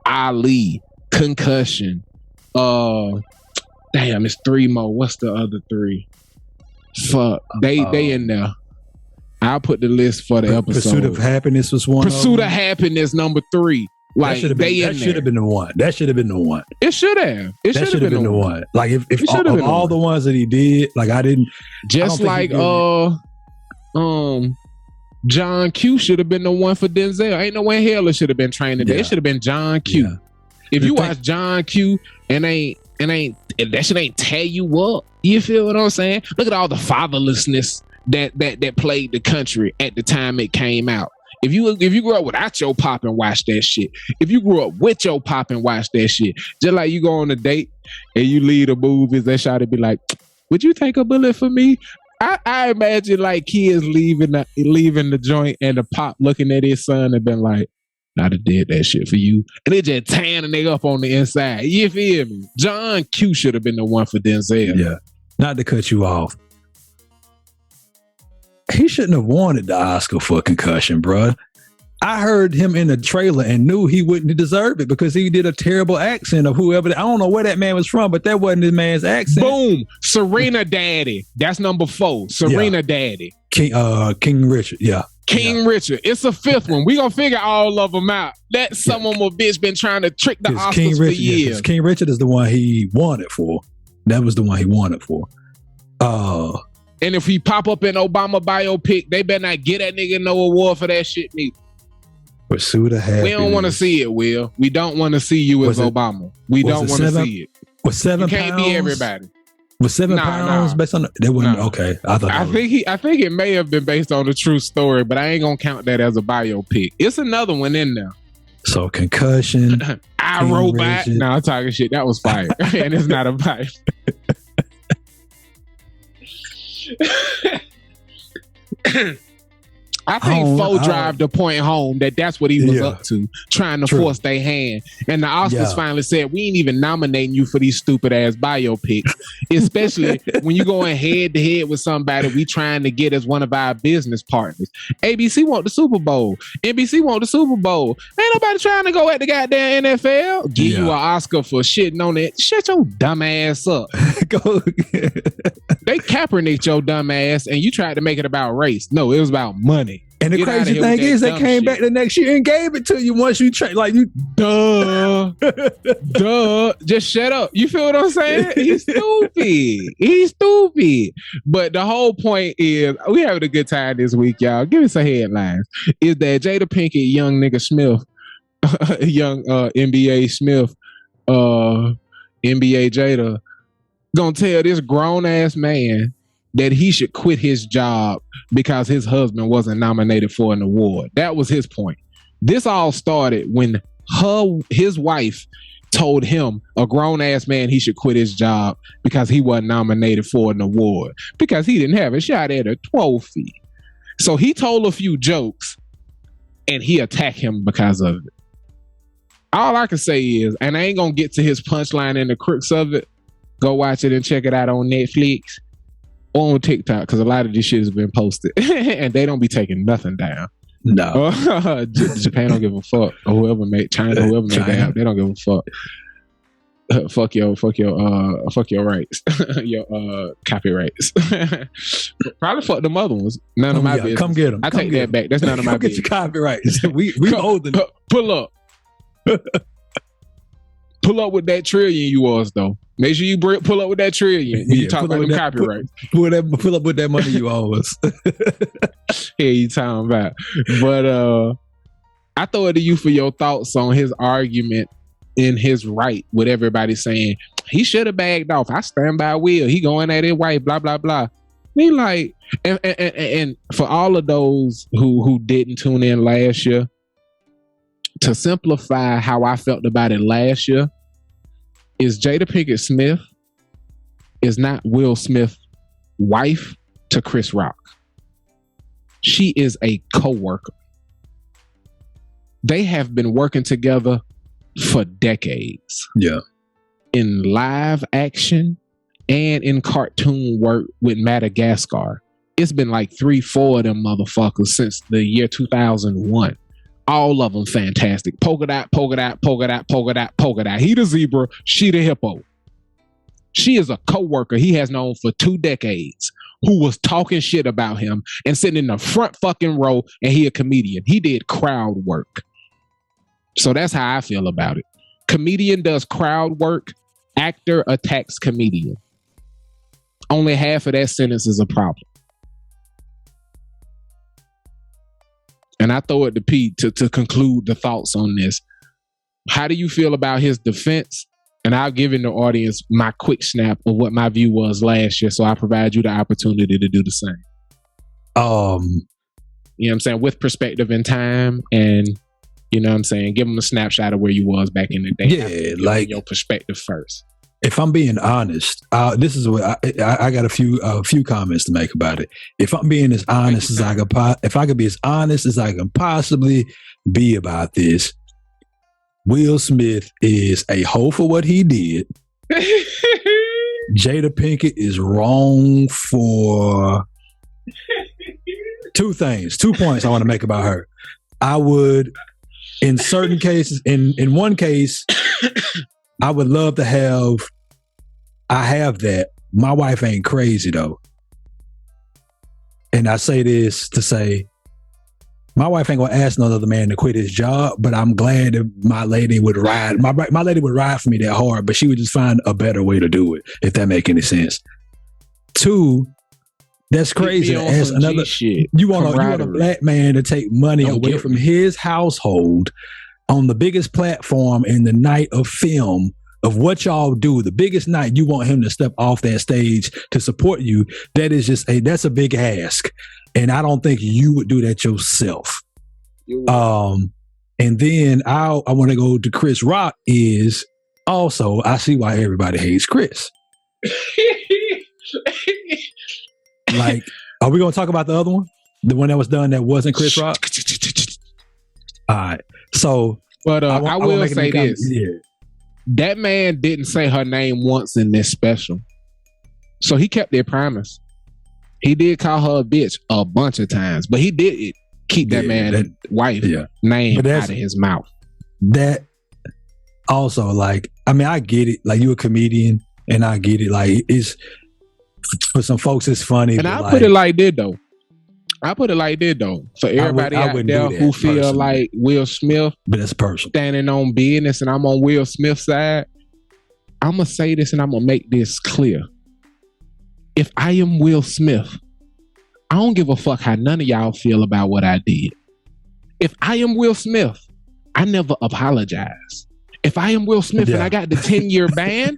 Ali, Concussion. Damn, it's 3 more. What's the other 3? Fuck, they in there. I'll put the list for the episode. Pursuit of Happiness was one. Pursuit of Happiness, number 3. Like that should have been the one. That should have been the one. It should have. It should have been the one. Like if all the ones that he did, like I didn't. Just like John Q should have been the one for Denzel. Ain't no way in hell it should have been training. Yeah. It should have been John Q. Yeah. If you watch John Q and that shit ain't tear you up. You feel what I'm saying? Look at all the fatherlessness that plagued the country at the time it came out. If you grew up without your pop and watch that shit, if you grew up with your pop and watch that shit, just like you go on a date and you leave the movies, they try to be like, "Would you take a bullet for me?" I imagine like kids leaving the joint and the pop looking at his son and been like, "I'd have did that shit for you," and they just tearing a nigga up on the inside. You feel me? John Q should have been the one for Denzel. Yeah, not to cut you off. He shouldn't have wanted the Oscar for Concussion, bruh. I heard him in the trailer and knew he wouldn't deserve it because he did a terrible accent of whoever. I don't know where that man was from, but that wasn't his man's accent. Boom. Serena Daddy. That's number 4. Serena Daddy. King Richard. Yeah. King Richard. It's a 5th one. We gonna figure all of them out. That some of them bitch been trying to trick the Oscars for years. King Richard is the one he wanted for. That was the one he wanted for. And if he pop up in Obama biopic, they better not get that nigga no award for that shit neither. Pursuit of Happiness. We don't want to see it, Will. We don't want to see you as Obama. We don't want to see it. Was 7 you can't pounds? be everybody. Was 7 pounds based on that? Wasn't okay. I think it may have been based on a true story, but I ain't gonna count that as a biopic. It's another one in there. So Concussion. I Robot. No, I'm talking shit. That was fire, and it's not a biopic. I think drive the point home that's what he was up to, trying to force their hand. And the Oscars finally said, "We ain't even nominating you for these stupid ass biopics, especially when you going head to head with somebody we trying to get as one of our business partners. ABC want the Super Bowl. NBC want the Super Bowl. Ain't nobody trying to go at the goddamn NFL. Give you an Oscar for shitting on it. Shut your dumb ass up. They Kaepernick your dumb ass, and you tried to make it about race. No, it was about money. And the crazy thing is, they came back the next year and gave it to you once you duh. Just shut up. You feel what I'm saying? He's stupid. But the whole point is, we having a good time this week, y'all. Give me some headlines. Is that Jada Pinkett, young nigga Smith, young NBA Smith, NBA Jada, gonna tell this grown ass man that he should quit his job because his husband wasn't nominated for an award. That was his point. This all started when his wife told him, a grown ass man, he should quit his job because he wasn't nominated for an award because he didn't have a shot at a trophy. So he told a few jokes and he attacked him because of it. All I can say is, and I ain't gonna get to his punchline and the crux of it, go watch it and check it out on Netflix or on TikTok, because a lot of this shit has been posted and they don't be taking nothing down. No. Japan don't give a fuck. Or whoever made China, whoever made that app, they don't give a fuck. Fuck your rights. Your copyrights. Probably fuck them other ones. None of my business. Come get them. I take that back. That's none of my business. Get your copyrights. We holding it. Pull up. Pull up with that trillion you was though. Make sure you pull up with that trillion when you talk about them copyrights. Pull up with that money you owe us. Yeah, you talking about. But I throw it to you for your thoughts on his argument in his right with everybody saying he should have bagged off. I stand by Will. He going at his wife, blah, blah, blah. He like, and for all of those who didn't tune in last year, to simplify how I felt about it last year, is Jada Pinkett Smith is not Will Smith's wife to Chris Rock. She is a co-worker. They have been working together for decades. Yeah. In live action and in cartoon work with Madagascar. It's been like 3-4 of them motherfuckers since the year 2001. All of them fantastic. Polka dot, polka dot, polka dot, polka dot, polka dot. He the zebra, she the hippo. She is a co-worker he has known for 2 decades who was talking shit about him and sitting in the front fucking row, and he a comedian. He did crowd work. So that's how I feel about it. Comedian does crowd work. Actor attacks comedian. Only half of that sentence is a problem. And I throw it to Pete to conclude the thoughts on this. How do you feel about his defense? And I'll give in the audience my quick snap of what my view was last year. So I provide you the opportunity to do the same. You know what I'm saying? With perspective and time, and you know what I'm saying? Give them a snapshot of where you was back in the day. Yeah, like your perspective first. If I'm being honest, this is what I got a few comments to make about it. If I'm being as honest as I could be as honest as I can possibly be about this, Will Smith is a hoe for what he did. Jada Pinkett is wrong for 2 things, 2 points I want to make about her. I would, in certain cases, in one case, I would love to have, I have that. My wife ain't crazy though. And I say this to say, my wife ain't gonna ask no other man to quit his job, but I'm glad that my lady would ride. My lady would ride for me that hard, but she would just find a better way to do it, if that make any sense. 2, that's crazy to ask another shit. You want a black man to take money away from his household on the biggest platform in the night of film of what y'all do, the biggest night, you want him to step off that stage to support you. That is just that's a big ask. And I don't think you would do that yourself. And then I want to go to Chris Rock is also, I see why everybody hates Chris. Like, are we going to talk about the other one? The one that was done that wasn't Chris Rock? All right. So, but I will say this. Yeah. That man didn't say her name once in this special. So he kept their promise. He did call her a bitch a bunch of times, but he did keep that man's wife name out of his mouth. That also, like, I mean, I get it. Like, you a comedian, and I get it. Like, it's for some folks, it's funny. And I put it like that though. For everybody out there who feel personally, like Will Smith, but it's personal, standing on business, and I'm on Will Smith's side, I'm gonna say this and I'm gonna make this clear. If I am Will Smith, I don't give a fuck how none of y'all feel about what I did. If I am Will Smith, I never apologize. If I am Will Smith and I got the 10-year ban,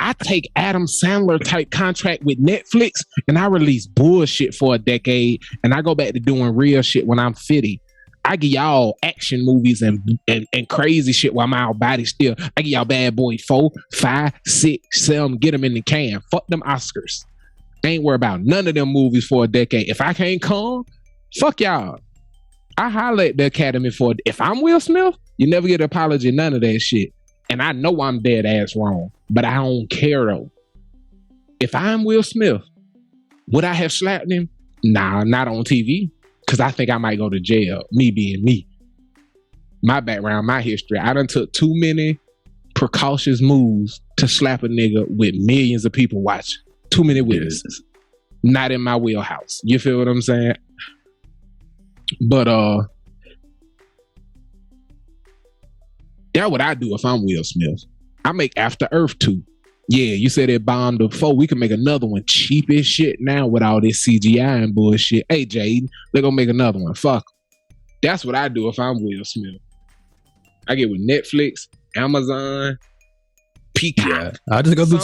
I take Adam Sandler type contract with Netflix and I release bullshit for a decade and I go back to doing real shit when I'm 50. I give y'all action movies and crazy shit while my body still. I give y'all Bad Boy 4, 5, 6, 7, get them in the can. Fuck them Oscars. I ain't worried about none of them movies for a decade. If I can't come, fuck y'all. I holler at the Academy for it. If I'm Will Smith, you never get an apology, none of that shit. And I know I'm dead ass wrong, but I don't care though. If I'm Will Smith, would I have slapped him? Nah, not on TV. Because I think I might go to jail, me being me. My background, my history, I done took too many precautious moves to slap a nigga with millions of people watching. Too many witnesses. Not in my wheelhouse. You feel what I'm saying? But that's what I do if I'm Will Smith. I make After Earth 2. Yeah, you said it bombed before. We can make another one cheap as shit now with all this CGI and bullshit. Hey, Jade, they're gonna make another one. Fuck. That's what I do if I'm Will Smith. I get with Netflix, Amazon, Peacock. Yeah, I just go do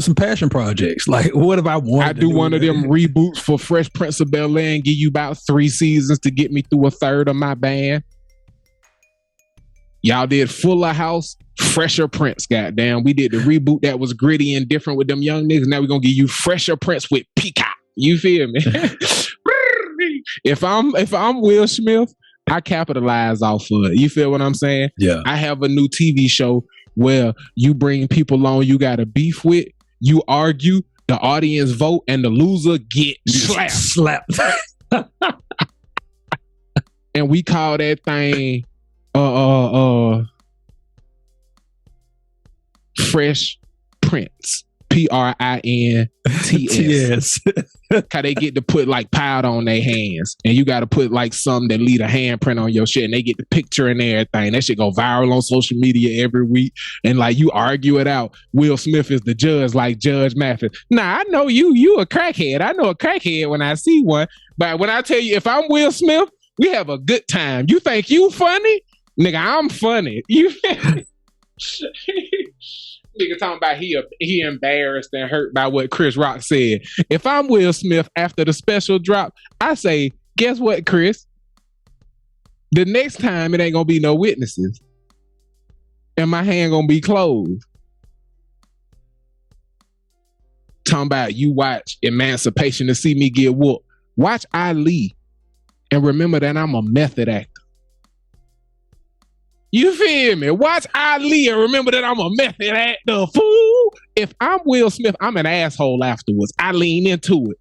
some passion projects. Like, what if I want? I do one of them reboots for Fresh Prince of Bel-Air and give you about 3 seasons to get me through a third of my band. Y'all did Fuller House, Fresher Prince, goddamn. We did the reboot that was gritty and different with them young niggas. Now we're gonna give you Fresher Prince with Peacock. You feel me? If I'm Will Smith, I capitalize off of it. You feel what I'm saying? Yeah. I have a new TV show where you bring people on you got to beef with, you argue, the audience vote, and the loser get slapped. And we call that thing Fresh Prince. Prints. Yes. How they get to put like powder on their hands, and you got to put like something that leave a handprint on your shit, and they get the picture and everything. That shit go viral on social media every week, and like you argue it out. Will Smith is the judge, like Judge Mathis. Nah, I know you a crackhead. I know a crackhead when I see one. But when I tell you, if I'm Will Smith, we have a good time. You think you funny? Nigga, I'm funny. You nigga talking about he embarrassed and hurt by what Chris Rock said. If I'm Will Smith after the special drop, I say, guess what, Chris? The next time it ain't gonna be no witnesses. And my hand gonna be closed. Talking about you watch Emancipation to see me get whooped. Watch Ali and remember that I'm a method actor. You feel me? Watch Ali and remember that I'm a method actor, fool. If I'm Will Smith, I'm an asshole afterwards. I lean into it.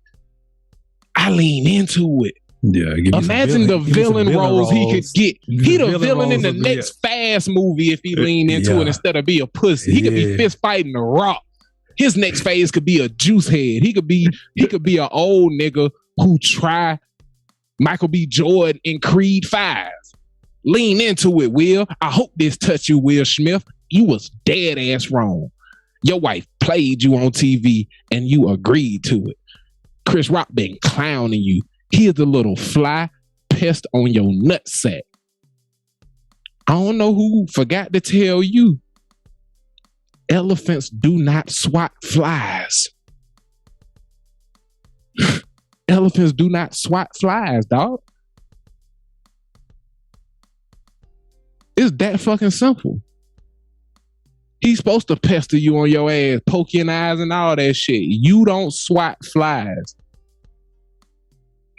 Yeah. Imagine the villain roles he could get. He the villain in the next Fast movie if he leaned into it instead of be a pussy. He could be fist fighting The Rock. His next phase could be a juice head. He could be an old nigga who try Michael B. Jordan in Creed 5. Lean into it, Will. I hope this touched you, Will Smith. You was dead ass wrong. Your wife played you on TV and you agreed to it. Chris Rock been clowning you. He is the little fly pest on your nutsack. I don't know who forgot to tell you. Elephants do not swat flies. Elephants do not swat flies, dog. It's that fucking simple. He's supposed to pester you on your ass, poke your eyes and all that shit. You don't swat flies.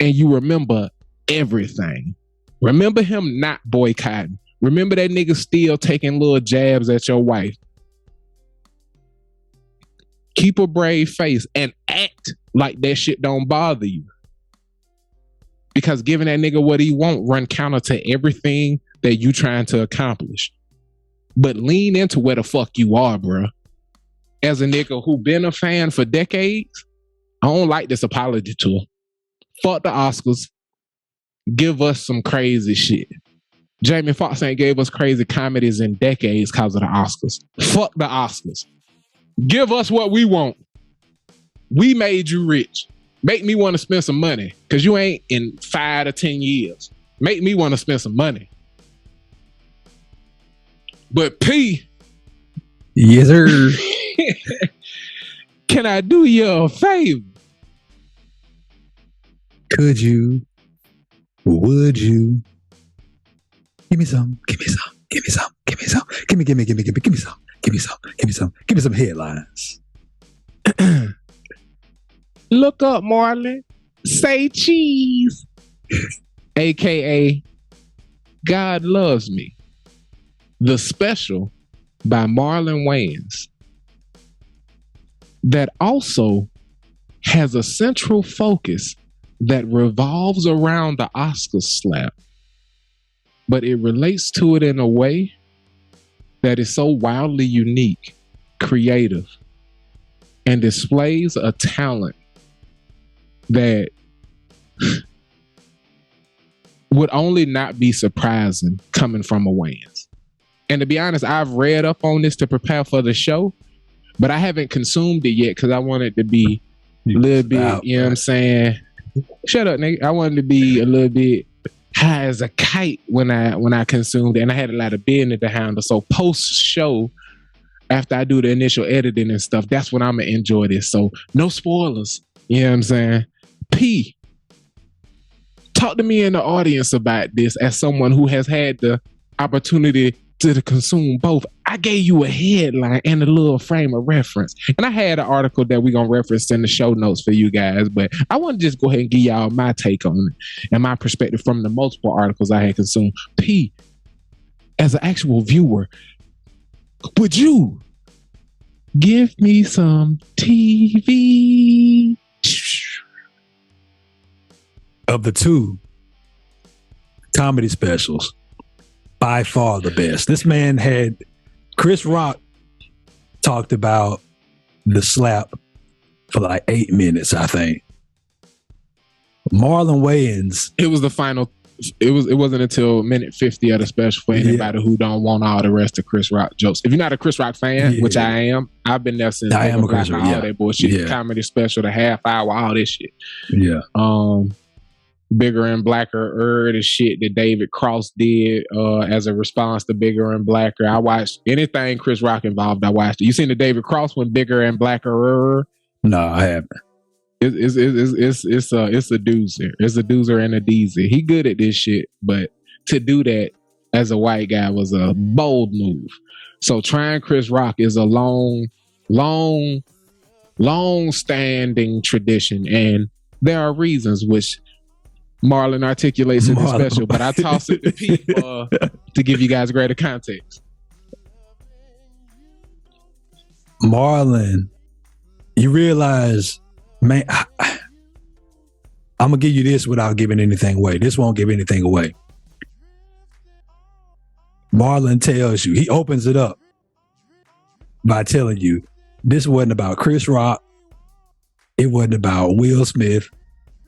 And you remember everything. Remember him not boycotting. Remember that nigga still taking little jabs at your wife. Keep a brave face and act like that shit don't bother you. Because giving that nigga what he want run counter to everything that you trying to accomplish. But lean into where the fuck you are, bro. As a nigga who been a fan for decades, I don't like this apology tour. Fuck the Oscars. Give us some crazy shit. Jamie Foxx ain't gave us crazy comedies in decades because of the Oscars. Fuck the Oscars. Give us what we want. We made you rich. Make me want to spend some money because you ain't in 5 to 10 years. Make me want to spend some money. But P. Yes, sir. Can I do you a favor? Could you? Would you? Give me some. Give me some. Give me some. Give me some. Give me some. Give me some. Give me some. Give me some. Give me some headlines. Look up, Marlon. Say cheese. AKA God Loves Me. The special by Marlon Wayans that also has a central focus that revolves around the Oscar slap, but it relates to it in a way that is so wildly unique, creative, and displays a talent that would only not be surprising coming from a Wayans. And to be honest, I've read up on this to prepare for the show, but I haven't consumed it yet because I want it to be a little bit, you know what I'm saying? Shut up, nigga. I wanted to be a little bit high as a kite when I consumed it, and I had a lot of business to handle. So post-show, after I do the initial editing and stuff, that's when I'm going to enjoy this. So no spoilers, you know what I'm saying? P, talk to me in the audience about this as someone who has had the opportunity to consume both. I gave you a headline and a little frame of reference. And I had an article that we're going to reference in the show notes for you guys, but I want to just go ahead and give y'all my take on it and my perspective from the multiple articles I had consumed. P, as an actual viewer, would you give me some TV? Of the two comedy specials, by far the best. This man had Chris Rock talked about the slap for like 8 minutes, I think. Marlon Wayans. It was the final. It wasn't until minute 50 of the special for anybody who don't want all the rest of Chris Rock jokes. If you're not a Chris Rock fan, which I am, I've been there since. I am a Chris Rock. All that bullshit, comedy special, the half hour, all this shit. Yeah. Bigger and Blacker, the shit that David Cross did as a response to Bigger and Blacker. I watched anything Chris Rock involved. I watched it. You seen the David Cross one, Bigger and Blacker? No, I haven't. It's a doozer. It's a doozer and a deezer. He good at this shit, but to do that as a white guy was a bold move. So trying Chris Rock is a long standing tradition, and there are reasons which Marlon articulates in the special, but I toss it to people to give you guys greater context. Marlon, you realize, man, I'm gonna give you this without giving anything away. This won't give anything away. Marlon tells you, he opens it up by telling you this wasn't about Chris Rock. It wasn't about Will Smith.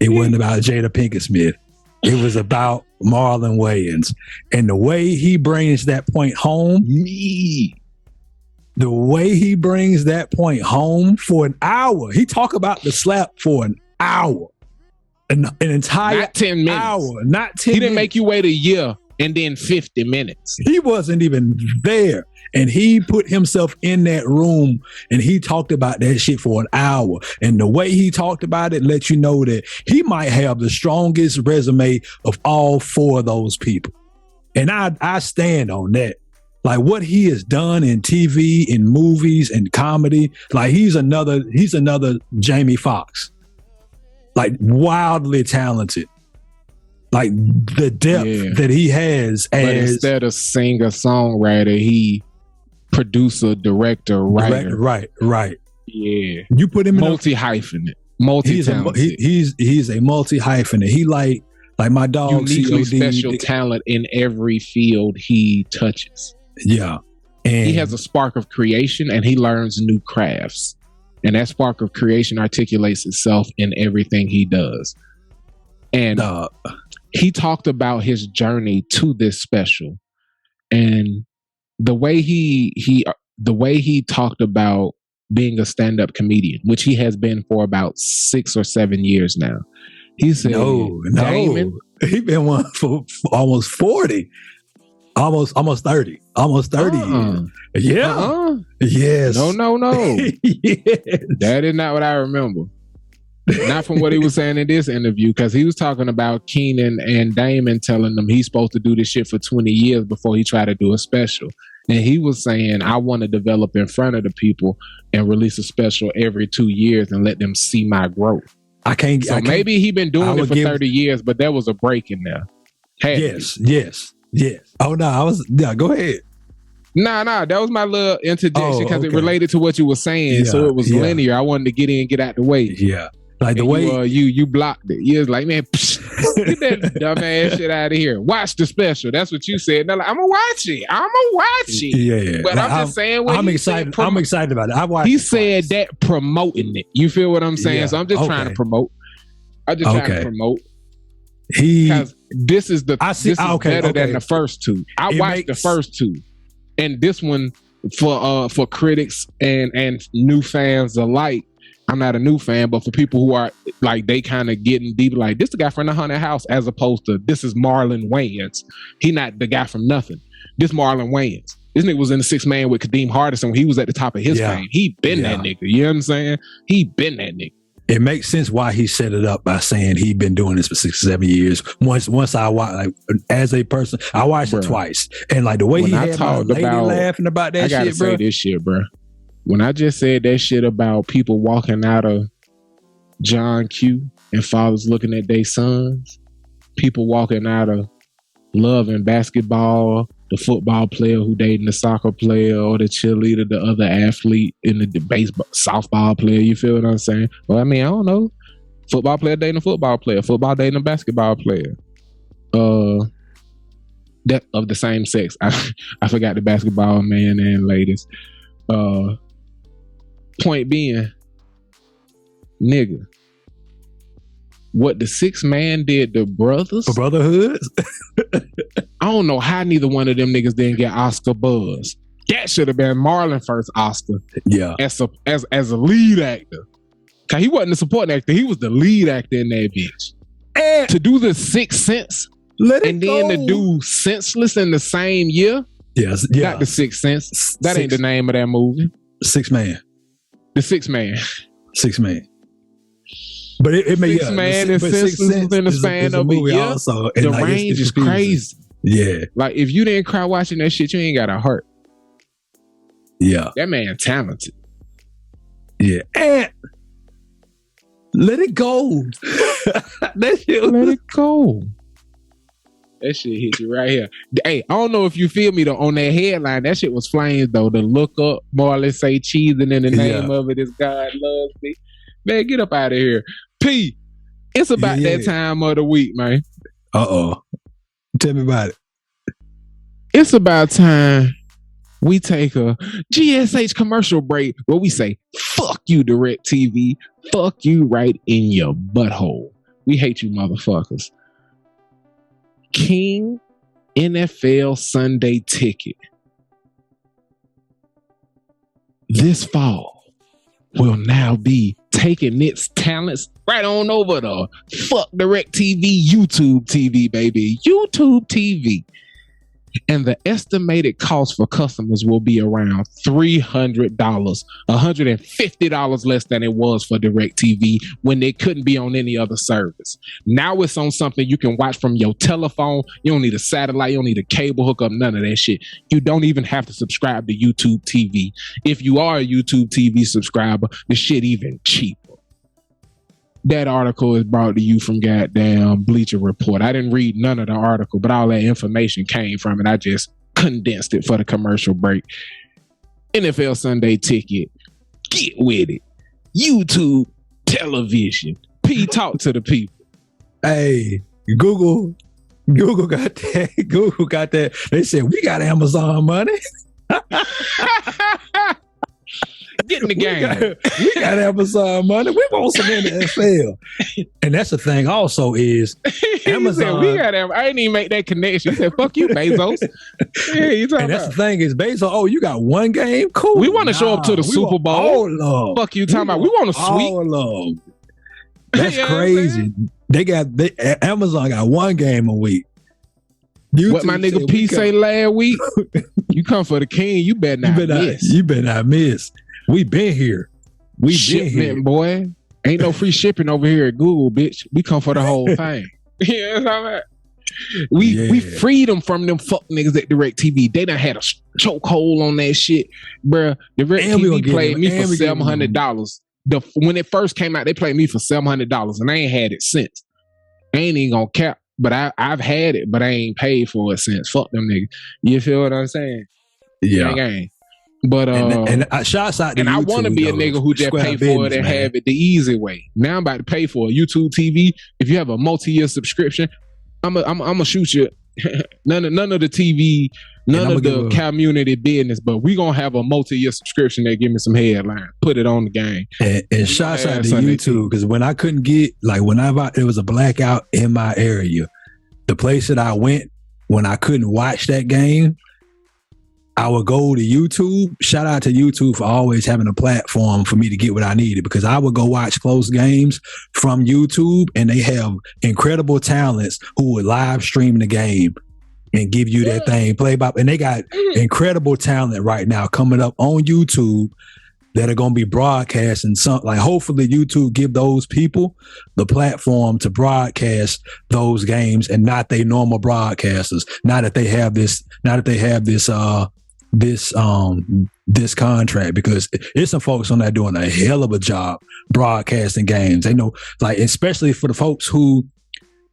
It wasn't about Jada Pinkett Smith. It was about Marlon Wayans. And the way he brings that point home, for an hour. He talk about the slap for an hour. An entire not 10 minutes. Hour. Not 10 He didn't minutes. make you wait a year and then 50 minutes. He wasn't even there. And he put himself in that room and he talked about that shit for an hour. And the way he talked about it lets you know that he might have the strongest resume of all four of those people. And I stand on that. Like what he has done in TV, in movies, and comedy, like he's another Jamie Foxx. Like wildly talented. Like the depth that he has as... But instead of singer-songwriter, he producer, director, writer. Right. Yeah. You put him in multi-hyphenate. Multi-talented. He's a multi-hyphenate. He like my dog uniquely C.O.D. special talent in every field he touches. Yeah. And he has a spark of creation and he learns new crafts. And that spark of creation articulates itself in everything he does. And he talked about his journey to this special. And the way he talked about being a stand-up comedian, which he has been for about 6 or 7 years now. He said, Damon, he been one for almost 40, almost 30 years. Yeah. Yes. No. Yes. That is not what I remember. Not from what he was saying in this interview, because he was talking about Keenan and Damon telling them he's supposed to do this shit for 20 years before he tried to do a special. And he was saying, I want to develop in front of the people and release a special every 2 years and let them see my growth. Maybe he been doing it for 30 years, but there was a break in there. Yes. Oh, no, go ahead. Nah, that was my little interjection because it related to what you were saying. So it was linear. I wanted to get in and get out the way. Yeah. Like the and way you blocked it. You was like, man, get that dumb ass shit out of here. Watch the special. That's what you said. Like, I'm gonna watch it. Yeah. But I'm just saying. I'm excited. I'm excited about it. I watched. He said that promoting it. You feel what I'm saying? Yeah. So I'm just trying to promote. I'm just trying to promote. Because this is better than the first two. I watched the first two, and this one for critics and new fans alike. I'm not a new fan, but for people who are like, they kind of getting deep, like this the guy from the Haunted House, as opposed to this is Marlon Wayans. He not the guy from nothing. This Marlon Wayans. This nigga was in the 6 Man with Kadeem Hardison when he was at the top of his fame. He been that nigga. You know what I'm saying? He been that nigga. it makes sense why he set it up by saying he'd been doing this for 6-7 years. Once I watch, like, as a person, I watched it twice, and like the way he had my lady laughing about that shit, bro. I gotta say this shit, bro. When I just said that shit about people walking out of John Q and fathers looking at their sons, people walking out of love and basketball, the football player who dating the soccer player, or the cheerleader, the other athlete in the baseball, softball player. You feel what I'm saying? Well, I mean, I don't know. Football player dating a football player, football dating a basketball player. That of the same sex. I forgot the basketball man and ladies. Point being, nigga, what the 6 man did to brothers, brotherhoods. I don't know how neither one of them niggas didn't get Oscar buzz. That should have been Marlon first Oscar. Yeah, as a lead actor. Cause he wasn't the supporting actor; he was the lead actor in that bitch. And to do The Sixth Sense, then to do Senseless in the same year. Yes, yeah. Not The Sixth Sense. That ain't the name of that movie. 6 man. The 6 man. 6 man. But it made 6 man and Senseless within the span of a year. Also, the like, range is crazy. Yeah. Like if you didn't cry watching that shit, you ain't got a heart. Yeah. That man talented. Yeah. And let it go. That shit. Let it go. That shit hit you right here. Hey, I don't know if you feel me though. On that headline, that shit was flames though. The look up, Marlon say cheese, and then the name of it is God loves me. Man, get up out of here. P, it's about that time of the week, man. Uh-oh. Tell me about it. It's about time we take a GSH commercial break where we say, fuck you, DirectTv. Fuck you right in your butthole. We hate you motherfuckers. King NFL Sunday Ticket this fall will now be taking its talents right on over to fuck DirectTv, YouTube TV, baby. YouTube TV. And the estimated cost for customers will be around $300, $150 less than it was for DirectTV when it couldn't be on any other service. Now it's on something you can watch from your telephone. You don't need a satellite. You don't need a cable hookup. None of that shit. You don't even have to subscribe to YouTube TV. If you are a YouTube TV subscriber, the shit even cheaper. That article is brought to you from goddamn Bleacher Report. I didn't read none of the article, but all that information came from it. I just condensed it for the commercial break. NFL Sunday Ticket. Get with it. YouTube television. P, talk to the people. Hey, Google got that. Google got that. They said, we got Amazon money. Get in the game. We got Amazon money. We want some NFL. And that's the thing also is Amazon. We got I didn't even make that connection. He said, fuck you, Bezos. Yeah, you talking and that's the thing is Bezos, oh, you got one game? Cool. We want to show up to the Super Bowl. Fuck you talking about. We want to sweep. That's crazy. Amazon got one game a week. YouTube what my nigga P say last week? You come for the king, you better not miss. You better not miss. We been here. We been here, boy. Ain't no free shipping over here at Google, bitch. We come for the whole thing. Yeah, that's how that. We freed them from them fuck niggas at DirectTV. They done had a chokehold on that shit, bruh. DirectTV played me for $700. When it first came out, they played me for $700, and I ain't had it since. I ain't even gonna cap, but I've had it, but I ain't paid for it since. Fuck them niggas. You feel what I'm saying? Yeah. Gang. But shots out to and YouTube, I want to be a nigga who just pay for it and have it the easy way. Now I'm about to pay for a YouTube TV. If you have a multi-year subscription, I'm gonna shoot you. none of the TV, none of the Cowmunity business, but we gonna have a multi-year subscription that give me some headline. Put it on the game. And shots out to YouTube, because when I couldn't get, like, whenever there was a blackout in my area, the place that I went when I couldn't watch that game, I would go to YouTube. Shout out to YouTube for always having a platform for me to get what I needed, because I would go watch close games from YouTube, and they have incredible talents who would live stream the game and give you that thing play by. And they got incredible talent right now coming up on YouTube that are going to be broadcasting some, like hopefully YouTube give those people the platform to broadcast those games and not they normal broadcasters. Now that they have this this contract, because it's some folks on that doing a hell of a job broadcasting games. They know, like, especially for the folks who,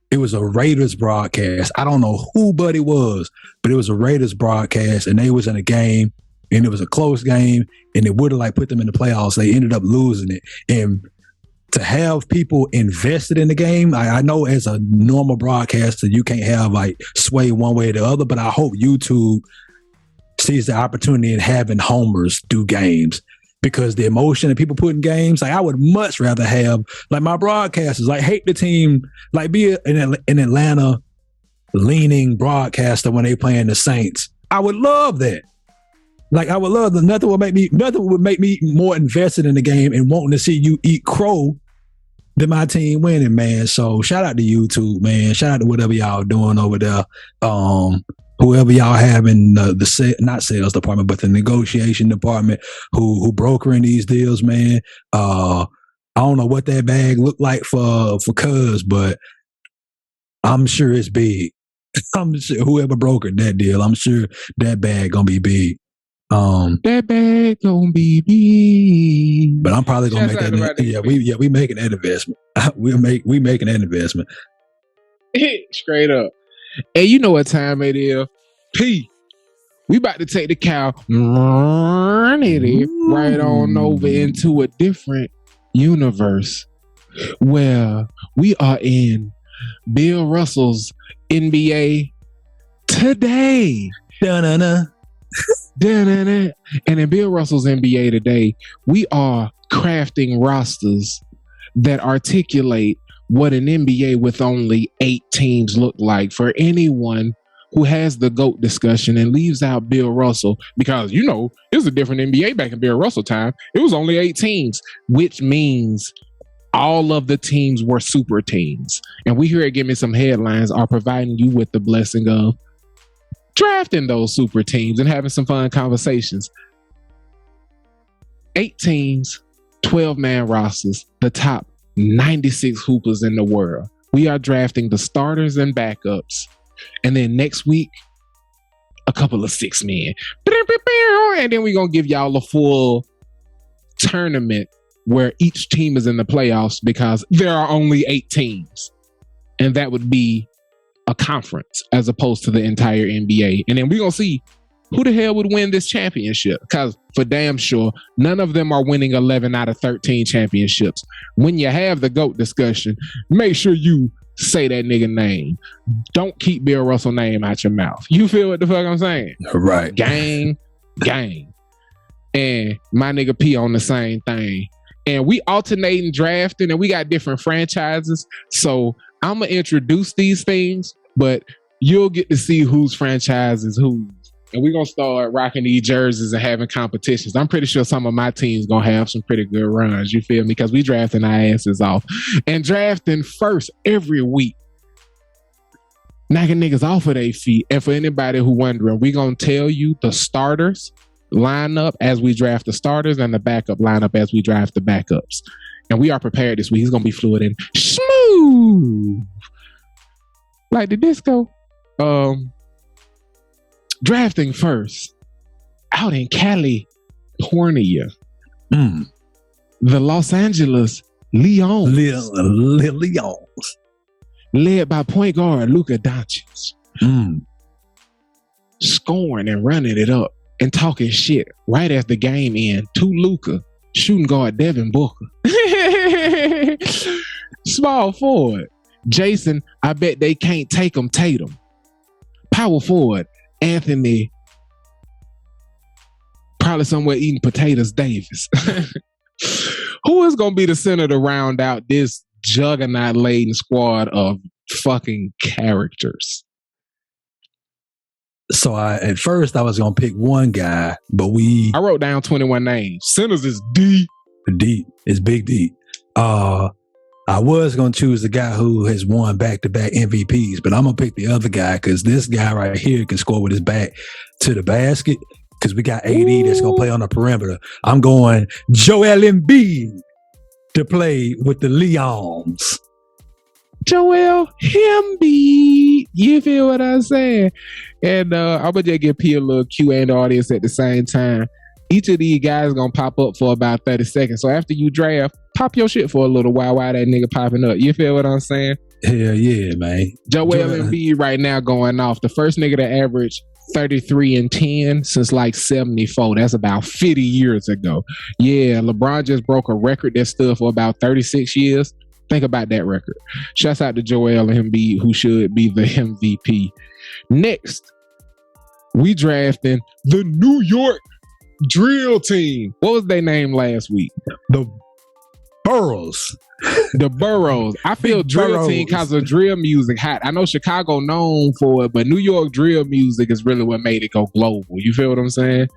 it was a Raiders broadcast. I don't know who but it was, but it was a Raiders broadcast, and they was in a game, and it was a close game, and it would have like put them in the playoffs. They ended up losing it. And to have people invested in the game, I know as a normal broadcaster, you can't have like sway one way or the other, but I hope YouTube sees the opportunity in having homers do games, because the emotion that people put in games, like I would much rather have like my broadcasters, like hate the team, like be an Atlanta leaning broadcaster when they playing the Saints. I would love that. Like I would love that. Nothing would make me more invested in the game and wanting to see you eat crow than my team winning, man. So shout out to YouTube, man. Shout out to whatever y'all doing over there. Whoever y'all have in not sales department, but the negotiation department, who brokering these deals, man. I don't know what that bag looked like for Cuz, but I'm sure it's big. I'm sure whoever brokered that deal, I'm sure that bag gonna be big. That bag gonna be big. But I'm probably gonna make that. We making that investment. we making that investment. Straight up. And you know what time it is. P, we about to take the Cowmunity right on over into a different universe where we are in Bill Russell's NBA today. Da-na-na. Da-na-na. And in Bill Russell's NBA today, we are crafting rosters that articulate what an NBA with only 8 teams look like for anyone who has the GOAT discussion and leaves out Bill Russell, because, you know, it was a different NBA back in Bill Russell time. It was only 8 teams, which means all of the teams were super teams. And we here at Give Me Some Headlines are providing you with the blessing of drafting those super teams and having some fun conversations. 8 teams, 12-man rosters, the top 96 hoopers in the world. We are drafting the starters and backups. And then next week, a couple of 6 men. And then we're going to give y'all a full tournament where each team is in the playoffs, because there are only 8 teams. And that would be a conference as opposed to the entire NBA. And then we're going to see who the hell would win this championship, because for damn sure, none of them are winning 11 out of 13 championships. When you have the GOAT discussion, make sure you say that nigga name. Don't keep Bill Russell name out your mouth. You feel what the fuck I'm saying? Right. Gang. And my nigga P on the same thing. And we alternating drafting, and we got different franchises. So I'm going to introduce these things, but you'll get to see whose franchise is whose. And we're going to start rocking these jerseys and having competitions. I'm pretty sure some of my teams going to have some pretty good runs. You feel me? Because we drafting our asses off. And drafting first every week. Knocking niggas off of their feet. And for anybody who wondering, we're going to tell you the starters line up as we draft the starters and the backup line up as we draft the backups. And we are prepared this week. He's going to be fluid and smooth. Like the disco. Drafting first, out in California, the Los Angeles Leons, led by point guard Luka Doncic, scoring and running it up and talking shit right as the game ends to Luka, shooting guard Devin Booker, small forward Jason, I bet they can't take him, Tatum, power forward Anthony, probably somewhere eating potatoes, Davis. Who is going to be the center to round out this juggernaut-laden squad of fucking characters? So at first I was going to pick one guy, but I wrote down 21 names. Centers is D. D. It's big D. I was going to choose the guy who has won back-to-back MVPs, but I'm going to pick the other guy because this guy right here can score with his back to the basket, because we got AD that's gonna play on the perimeter. I'm going Joel Embiid to play with the Leons. Joel Embiid. You feel what I'm saying? And I'm gonna just give P a little Q and the audience at the same time. Each of these guys gonna pop up for about 30 seconds. So after you draft, pop your shit for a little while that nigga popping up. You feel what I'm saying? Hell yeah, man. Joel Embiid right now going off. The first nigga to average 33 and 10 since like 74. That's about 50 years ago. Yeah, LeBron just broke a record that stood for about 36 years. Think about that record. Shouts out to Joel Embiid, who should be the MVP. Next, we drafting the New York Drill Team. What was their name last week? The Burrows. The Burrows. I feel Drill Team because of drill music hot. I know Chicago known for it, but New York drill music is really what made it go global. You feel what I'm saying?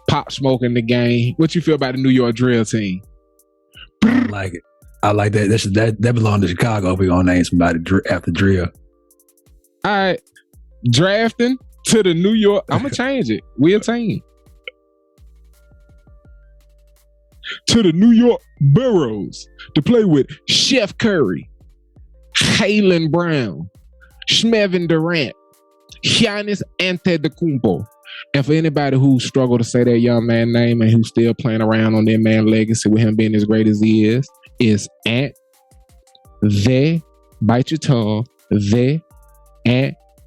Pop Smoke in the game. What you feel about the New York Drill Team? I like it. I like that. That belongs to Chicago. We're gonna name somebody after drill. All right. Drafting to the New York. I'm gonna change it. We're a team. To the New York Burrows to play with Chef Curry, Halen Brown, Schmevin Durant, Giannis Antetokounmpo. And for anybody who struggled to say that young man name and who's still playing around on that man legacy with him being as great as he is Ant, the, bite your tongue, the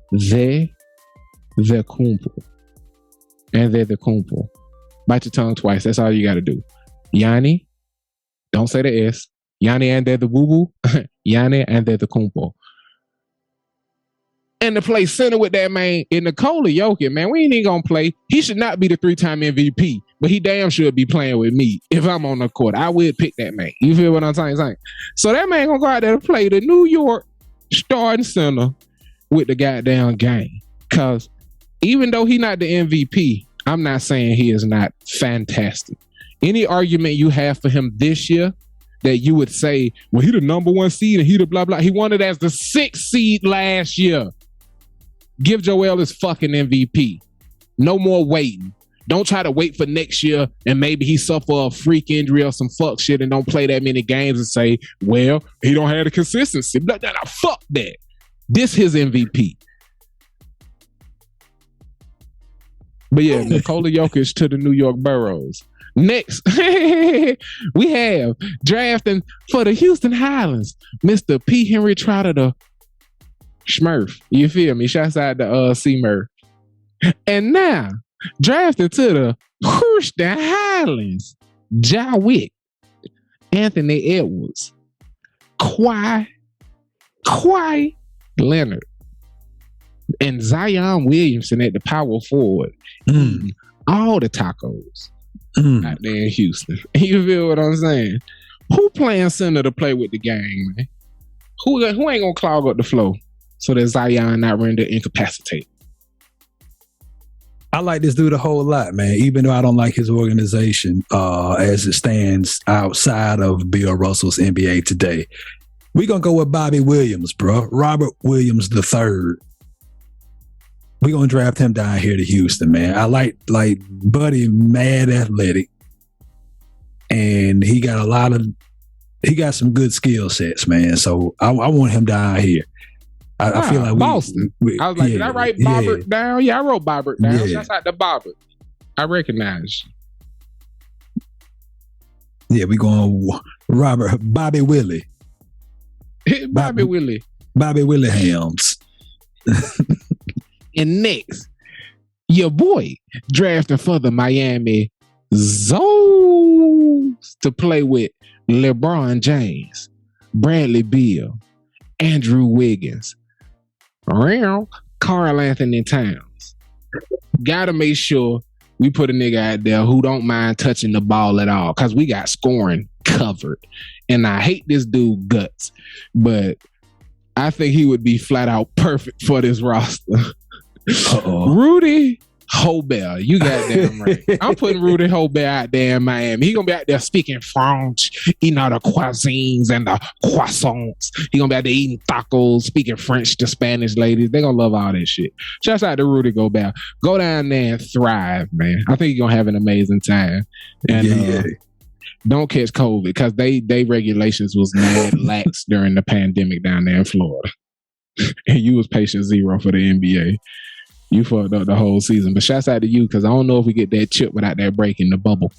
Kumpo. And the Kumpo. Bite your tongue twice. That's all you got to do. Yanni, don't say the S. Yanni and the boo-boo. Yanni and the Kumpo. And to play center with that man in Nikola Jokic, man, we ain't even gonna play. He should not be the 3-time MVP, but he damn should be playing with me. If I'm on the court, I would pick that man. You feel what I'm saying? So that man gonna go out there to play the New York starting center with the goddamn game. Cause even though he not the MVP, I'm not saying he is not fantastic. Any argument you have for him this year that you would say, well, he the number 1 seed and he the blah, blah. He won it as the 6th seed last year. Give Joel his fucking MVP. No more waiting. Don't try to wait for next year and maybe he suffer a freak injury or some fuck shit and don't play that many games and say, well, he don't have the consistency. Blah, blah, blah. Fuck that. This his MVP. But yeah, Nikola Jokic to the New York Burrows. Next, we have drafting for the Houston Highlands, Mr. P. Henry Trotter, the Smurf. You feel me? Shouts out to C-Murph. And now, drafting to the Houston Highlands, Ja Wick, Anthony Edwards, Kawhi Leonard, and Zion Williamson at the power forward. All the tacos. Out there in Houston. You feel what I'm saying? Who playing center to play with the game, man? Who ain't gonna clog up the flow so that Zion not rendered incapacitated? I like this dude a whole lot, man. Even though I don't like his organization as it stands outside of Bill Russell's NBA today. We're gonna go with Bobby Williams, bro. Robert Williams III. We're going to draft him down here to Houston, man. I like Buddy, mad athletic. And he got some good skill sets, man. So I want him down here. I feel like Boston. I was like, did I write Bobbert down? Yeah, I wrote Bobbert down. Yeah. That's like the Bobbert. I recognize you. Yeah, we're going Bobby Willie. Bobby Willie Hams. And next, your boy drafting for the Miami Zoes to play with LeBron James, Bradley Beal, Andrew Wiggins, Karl Anthony Towns. Gotta make sure we put a nigga out there who don't mind touching the ball at all, because we got scoring covered. And I hate this dude guts, but I think he would be flat out perfect for this roster. Rudy Hobert, you goddamn right. I'm putting Rudy Hobert out there in Miami. He gonna be out there speaking French, eating all the cuisines and the croissants. He gonna be out there eating tacos, speaking French to Spanish ladies. They gonna love all that shit. Shouts out to Rudy Gobert. Go down there and thrive, man. I think you're gonna have an amazing time. And don't catch COVID because they regulations was mad lax during the pandemic down there in Florida. And you was patient zero for the NBA. You fucked up the whole season. But shouts out to you because I don't know if we get that chip without that break in the bubble.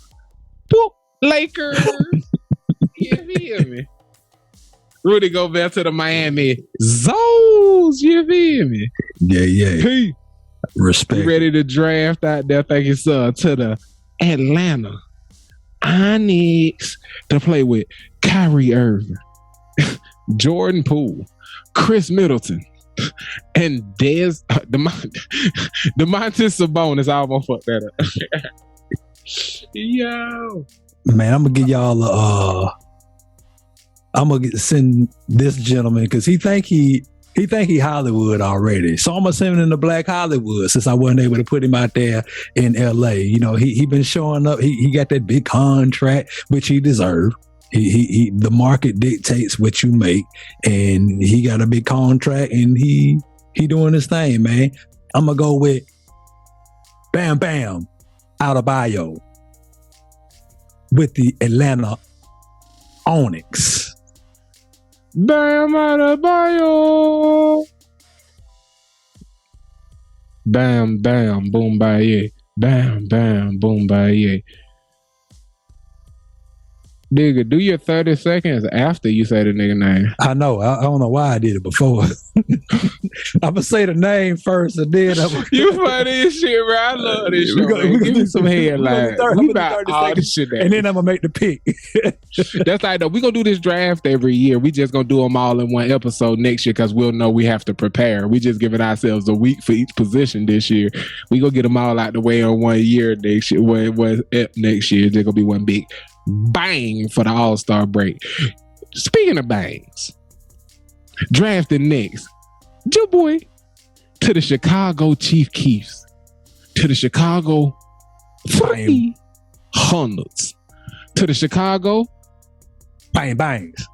Boop, Lakers. You feel me? Rudy Gobert to the Miami Zoes. You feel me? Yeah. Hey. Respect. You ready to draft out there? Thank you, sir. To the Atlanta Onyx to play with Kyrie Irving, Jordan Poole, Chris Middleton, and Domantas Sabonis. I almost fucked that up. Yo, man, I'm gonna give y'all I'm gonna send this gentleman because he think he Hollywood already. So I'm gonna send him in the Black Hollywood since I wasn't able to put him out there in LA. You know, he been showing up. He got that big contract, which he deserved. He the market dictates what you make, and he got a big contract, and he doing his thing, man. I'm gonna go with Bam Bam Adebayo with the Atlanta Onyx. Bam Adebayo. Bam bam boom baye. Bam bam boom baye. Nigga, do your 30 seconds after you say the nigga name. I know. I don't know why I did it before. I'm going to say the name first and then You funny as shit, bro. I love this shit. Give me some headlines. We about all this shit there. And then I'm going to make the pick. That's like, though, we going to do this draft every year. We just going to do them all in one episode next year because we'll know we have to prepare. We just giving ourselves a week for each position this year. We going to get them all out the way in 1 year next year. Next year, there's going to be one big bang for the All-Star break. Speaking of bangs, drafting next, Ja boy to the Chicago Chief Keefs, to the Chicago 300s, to the Chicago bangs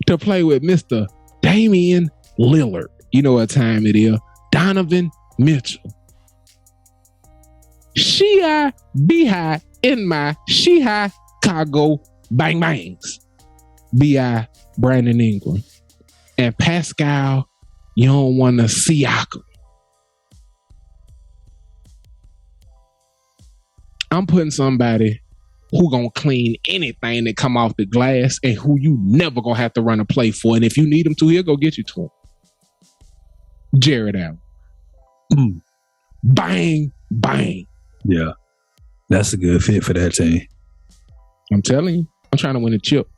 to play with Mr. Damian Lillard. You know what time it is. Donovan Mitchell. She-I be high in my Chicago bang bangs. B.I. Brandon Ingram and Pascal, you don't want to Siakam. I'm putting somebody who gonna clean anything that come off the glass and who you never gonna have to run a play for. And if you need him to, he'll go get you to him. Jared Allen. Bang, bang. Yeah. That's a good fit for that team. I'm telling you, I'm trying to win a chip.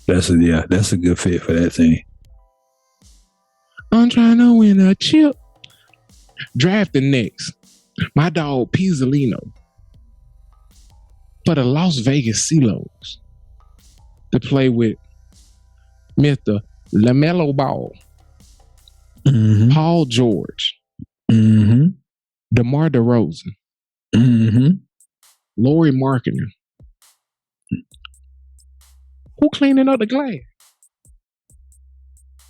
That's a good fit for that team. I'm trying to win a chip. Drafting next, my dog Pizzolino for the Las Vegas C.O.W.boys to play with Mr. LaMelo Ball, Paul George, DeMar DeRozan, Lauri Markkanen. Who cleaning up the glass?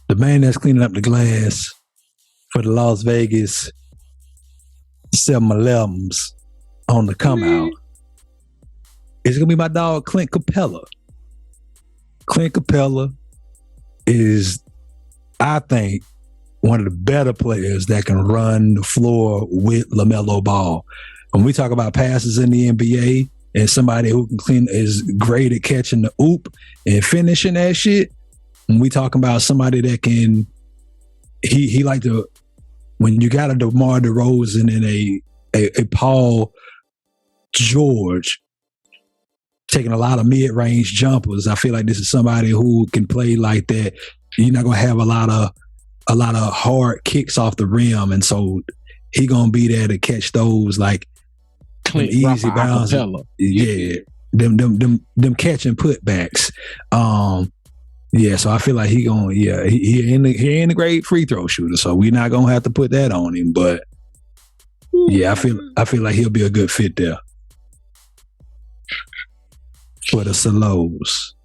The man that's cleaning up the glass for the Las Vegas 7-Elevens on the come out. It's going to be my dog, Clint Capella. Clint Capella is, I think, one of the better players that can run the floor with LaMelo Ball. When we talk about passes in the NBA and somebody who can clean is great at catching the oop and finishing that shit, when we talking about somebody that can, he like to, when you got a DeMar DeRozan and a Paul George taking a lot of mid-range jumpers, I feel like this is somebody who can play like that. You're not gonna have a lot of hard kicks off the rim, and so he gonna be there to catch those like Clint easy bounces. Yeah, them catch and putbacks. Yeah, so I feel like he ain't a great free throw shooter, so we're not gonna have to put that on him. But yeah, I feel like he'll be a good fit there for the Solos.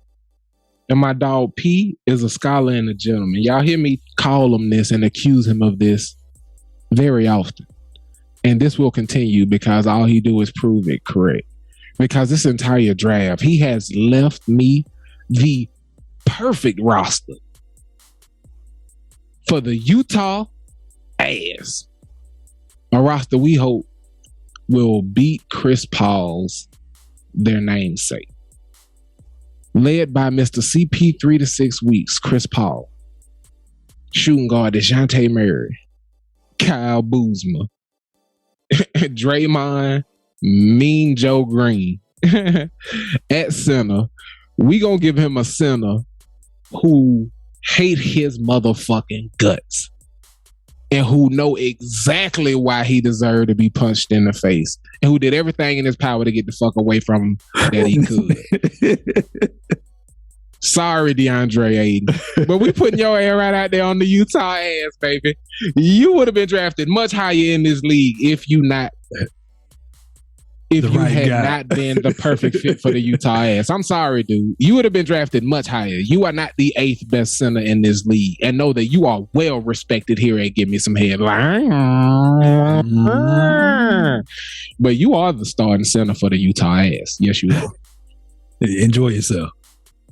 And my dog P is a scholar and a gentleman. Y'all hear me call him this and accuse him of this very often. And this will continue because all he do is prove it correct. Because this entire draft, he has left me the perfect roster for the Utah ass. A roster we hope will beat Chris Paul's their namesake. Led by Mr. CP 3 to 6 weeks, Chris Paul. Shooting guard DeJounte Murray. Kyle Kuzma. Draymond, Mean Joe Green. At center, we gonna give him a center who hate his motherfucking guts and who know exactly why he deserved to be punched in the face and who did everything in his power to get the fuck away from him that he could. Sorry, DeAndre Ayton, but we putting your ass right out there on the Utah ass, baby. You would have been drafted much higher in this league if you had not been the perfect fit for the Utah ass. I'm sorry, dude. You would have been drafted much higher. You are not the 8th best center in this league. And know that you are well respected here at Give Me Some Headline. But you are the starting center for the Utah ass. Yes, you are. Enjoy yourself.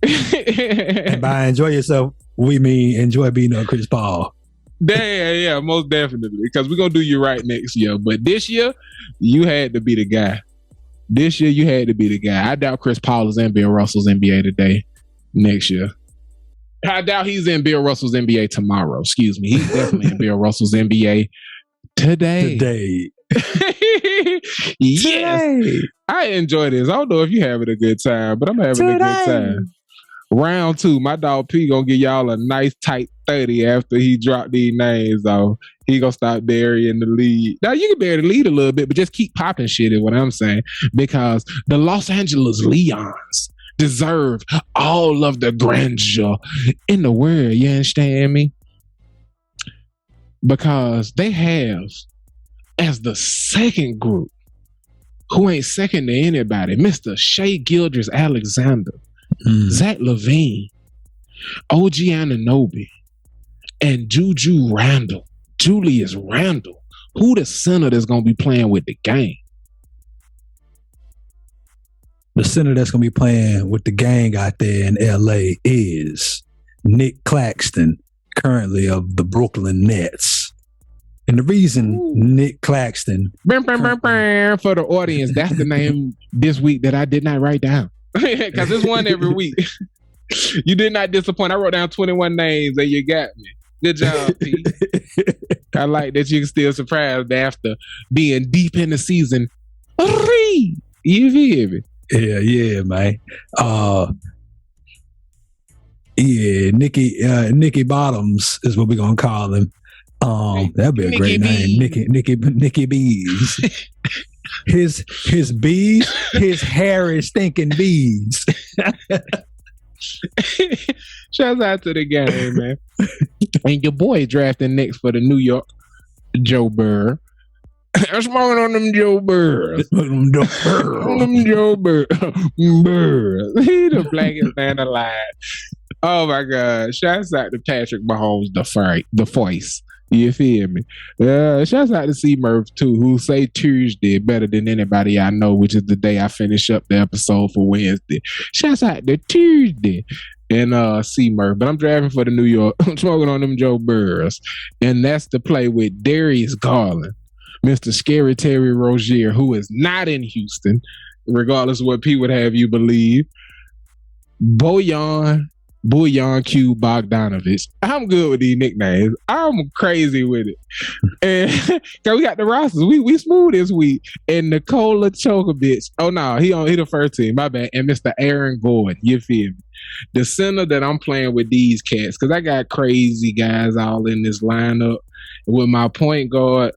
And by enjoy yourself, we mean enjoy beating up Chris Paul. Yeah, most definitely. Because we're going to do you right next year. But this year, you had to be the guy. I doubt Chris Paul is in Bill Russell's NBA today. Next year. I doubt he's in Bill Russell's NBA tomorrow. Excuse me. He's definitely in Bill Russell's NBA today. Yes. I enjoy this. I don't know if you're having a good time, but I'm having a good time. Round 2, my dog P gonna give y'all a nice tight 30 after he dropped these names off. He gonna stop burying the lead. Now you can bury the lead a little bit, but just keep popping shit is what I'm saying. Because the Los Angeles Leons deserve all of the grandeur in the world. You understand me? Because they have, as the second group, who ain't second to anybody, Mr. Shai Gilgeous-Alexander, Zach LaVine, OG Anunoby, and Julius Randle. Who the center that's going to be playing with the gang? The center that's going to be playing with the gang out there in LA is Nick Claxton, currently of the Brooklyn Nets. And the reason Nick Claxton... For the audience, that's the name this week that I did not write down. Because it's one every week. You did not disappoint. I wrote down 21 names and you got me. Good job, P. I like that you can still surprised after being deep in the season. You feel me? Yeah, man. Nicky Bottoms is what we're gonna call him. That'd be a great name. Nicky Bees. His bees, his hair is stinking bees. Shouts out to the game, man. And your boy drafting next for the New York, Joe Burr. I'm smoking on them Joe Burrs. On them Joe Burrs. He the blackest man alive. Oh my God. Shouts out to Patrick Mahomes, the voice. You feel me? Shouts out to C. Murph too, who say Tuesday better than anybody I know, which is the day I finish up the episode for Wednesday. Shouts out to Tuesday and C. Murph. But I'm driving for the New York. I'm smoking on them Joe Burrs. And that's to play with Darius Garland, Mr. Scary Terry Rozier, who is not in Houston, regardless of what P would have you believe. Bojan Q Bogdanovich. I'm good with these nicknames. I'm crazy with it. And cause we got the rosters. We smooth this week. And Nikola Chokovich. Oh no, he the first team. My bad. And Mr. Aaron Gordon. You feel me? The center that I'm playing with these cats, because I got crazy guys all in this lineup. With my point guard,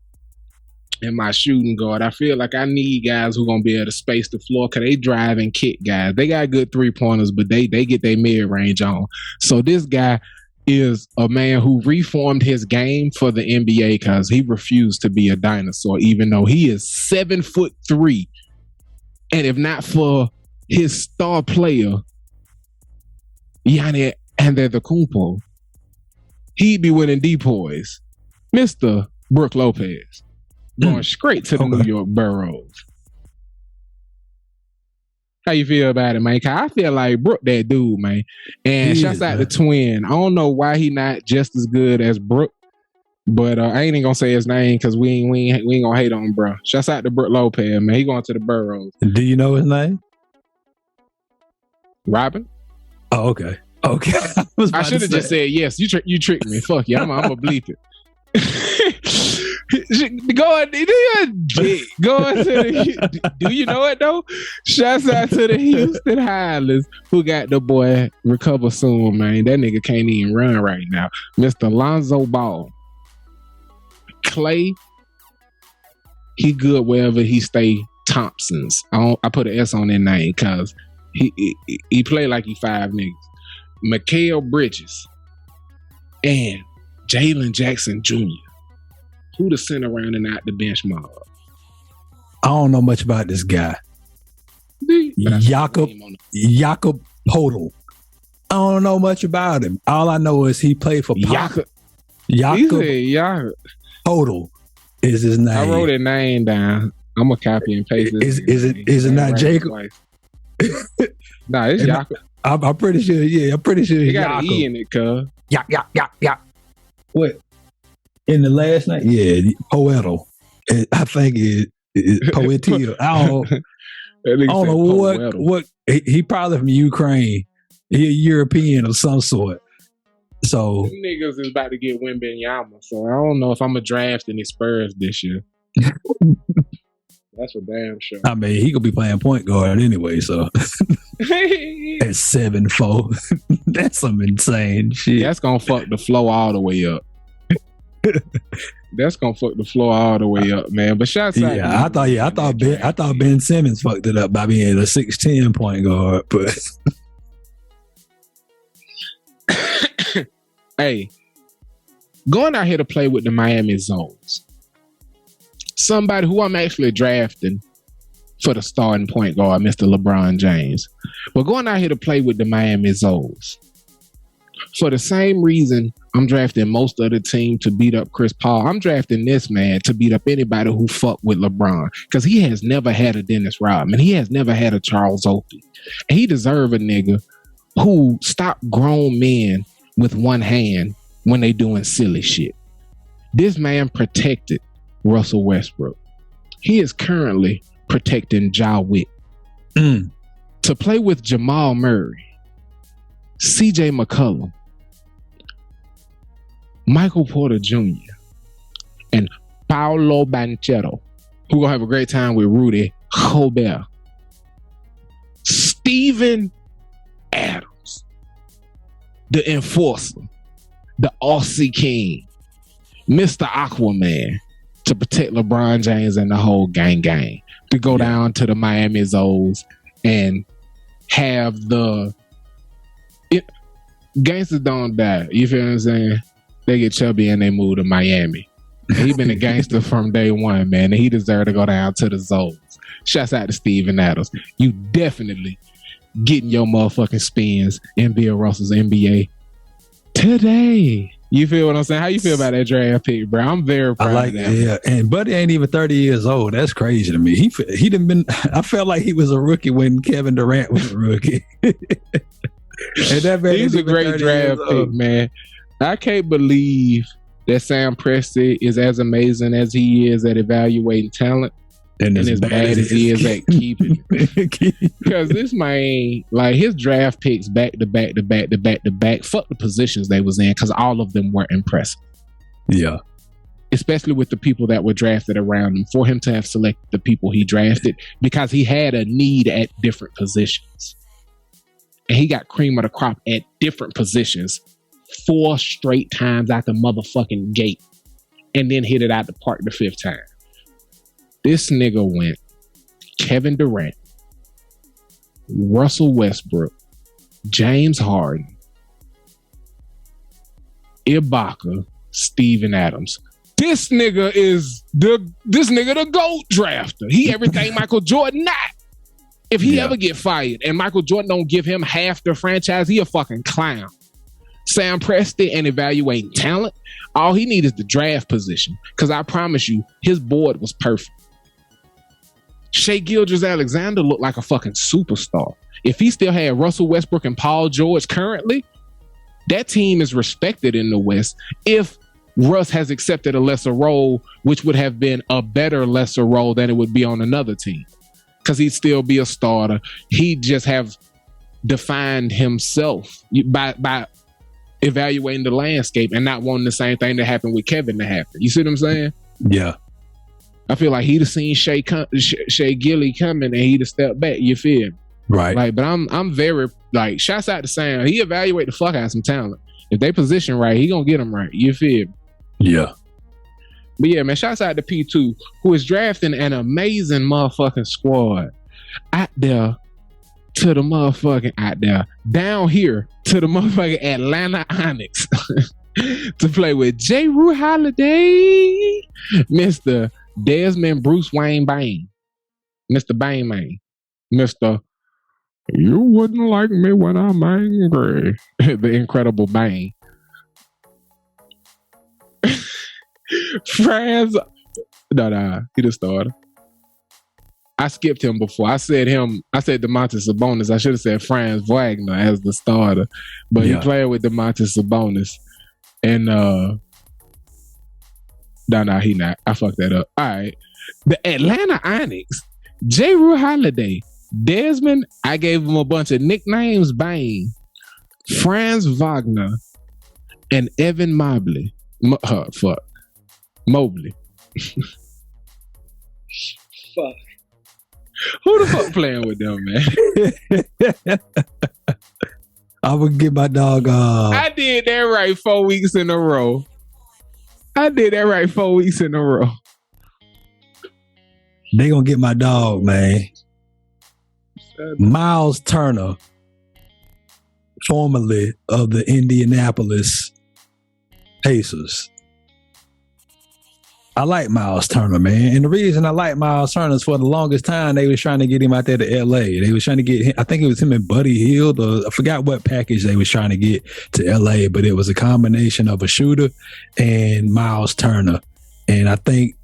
in my shooting guard. I feel like I need guys who gonna be able to space the floor because they drive and kick guys. They got good 3-pointers, but they get their mid-range on. So this guy is a man who reformed his game for the NBA because he refused to be a dinosaur, even though he is 7'3". And if not for his star player, Giannis Antetokounmpo, he'd be winning D-boys. Mr. Brook Lopez. Going straight to the New York Boroughs. How you feel about it, man? 'Cause I feel like Brook that dude, man. And shouts out to Twin. I don't know why he not just as good as Brook, but I ain't even gonna say his name because we ain't gonna hate on him, bro. Shouts out to Brook Lopez, man. He going to the Boroughs. Do you know his name? Robin? Oh, okay. Okay. I should have just said yes. You tricked me. Fuck you. I'm gonna bleep it. Going to the, do you know it though? Shouts out to the Houston Highlanders who got the boy recover soon, man. That nigga can't even run right now. Mr. Lonzo Ball. Clay, he good wherever he stay. Thompson's. I put an S on that name because he play like he 5 niggas. Mikal Bridges and Jalen Jackson Jr. Who to send around and out the bench mob? I don't know much about this guy. Jakob Podol. I don't know much about him. All I know is he played for Jakob Podol is his name. I wrote his name down. I'm gonna copy and paste it. Is it not Jacob? Nah, it's Jakob. I'm pretty sure. Yeah, I'm pretty sure. He got an E in it, cuz. Yeah. What? In the last night? Yeah, Poeto. I think it Poetil. I don't know what. He probably from Ukraine. He a European of some sort. So them niggas is about to get Wembanyama. So I don't know if I'm a draft any Spurs this year. That's for damn sure. I mean, he could be playing point guard anyway. So at 7'4", that's some insane shit. That's gonna fuck the flow all the way up. That's gonna fuck the floor all the way up, man. But shouts out. I thought Ben Simmons fucked it up by being a 6'10" point guard. But hey, going out here to play with the Miami Zones. Somebody who I'm actually drafting for the starting point guard, Mr. LeBron James. We're going out here to play with the Miami Zones. For the same reason I'm drafting most of the team to beat up Chris Paul, I'm drafting this man to beat up anybody who fuck with LeBron. Because he has never had a Dennis Rodman. He has never had a Charles Oakley. And he deserve a nigga who stop grown men with one hand when they doing silly shit. This man protected Russell Westbrook. He is currently protecting Ja Wick. To play with Jamal Murray, CJ McCollum, Michael Porter Jr., and Paolo Banchero, who gonna have a great time with Rudy Gobert. Steven Adams, the Enforcer, the Aussie King, Mr. Aquaman, to protect LeBron James and the whole gang to go down to the Miami Zones and have gangsters don't die. You feel what I'm saying? They get chubby and they move to Miami. He been a gangster from day one, man, and he deserved to go down to the Zones. Shouts out to Steven Adams. You definitely getting your motherfucking spins in Bill Russell's NBA today. You feel what I'm saying? How you feel about that draft pick, bro? I'm very proud of that. Yeah, and Buddy ain't even 30 years old. That's crazy to me. He done been. I felt like he was a rookie when Kevin Durant was a rookie. And that man, he's a great draft pick, man. I can't believe that Sam Presti is as amazing as he is at evaluating talent and as bad as he is at keeping it. Because this man, like his draft picks back to back, fuck the positions they was in, because all of them were impressive. Yeah. Especially with the people that were drafted around him, for him to have selected the people he drafted, because he had a need at different positions. And he got cream of the crop at different positions 4 straight times out the motherfucking gate, and then hit it out the park the 5th time. This nigga went Kevin Durant, Russell Westbrook, James Harden, Ibaka, Steven Adams. This nigga the GOAT drafter. He everything Michael Jordan not. If he ever get fired and Michael Jordan don't give him half the franchise, he a fucking clown. Sam Presti and evaluating talent, all he needs is the draft position. Because I promise you, his board was perfect. Shai Gilgeous-Alexander looked like a fucking superstar. If he still had Russell Westbrook and Paul George currently, that team is respected in the West. If Russ has accepted a lesser role, which would have been a better lesser role than it would be on another team. Because he'd still be a starter. He'd just have defined himself by evaluating the landscape and not wanting the same thing that happened with Kevin to happen. You see what I'm saying? Yeah. I feel like he'd have seen Shea Gilly coming and he'd have stepped back. You feel me? Right. Like, but I'm very like, shouts out to Sam. He evaluate the fuck out of some talent. If they position right, he gonna get them right. You feel me? Yeah. But yeah, man, shouts out to P2, who is drafting an amazing motherfucking squad out there to the motherfucking out there, down here to the motherfucking Atlanta Onyx to play with J. Rue Holiday, Mr. Desmond Bruce Wayne Bane, Mr. Bane Man, Mr. You wouldn't like me when I'm angry, the incredible Bane. Franz, no, he the starter. I skipped him before. I said DeMontis Sabonis. I should have said Franz Wagner as the starter, but he played with DeMontis Sabonis. And no, he not. I fucked that up. All right, the Atlanta Onyx, J. Rue Holiday, Desmond. I gave him a bunch of nicknames: Bane, Franz Wagner, and Evan Mobley. Mobley. Fuck. Who the fuck playing with them, man? I would get my dog. I did that right 4 weeks in a row. They gonna get my dog, man. Miles Turner, formerly of the Indianapolis Pacers. I like Miles Turner, man. And the reason I like Miles Turner is for the longest time, they was trying to get him out there to LA. They was trying to get him, I think it was him and Buddy Hield, or I forgot what package they was trying to get to LA, but it was a combination of a shooter and Miles Turner. And I think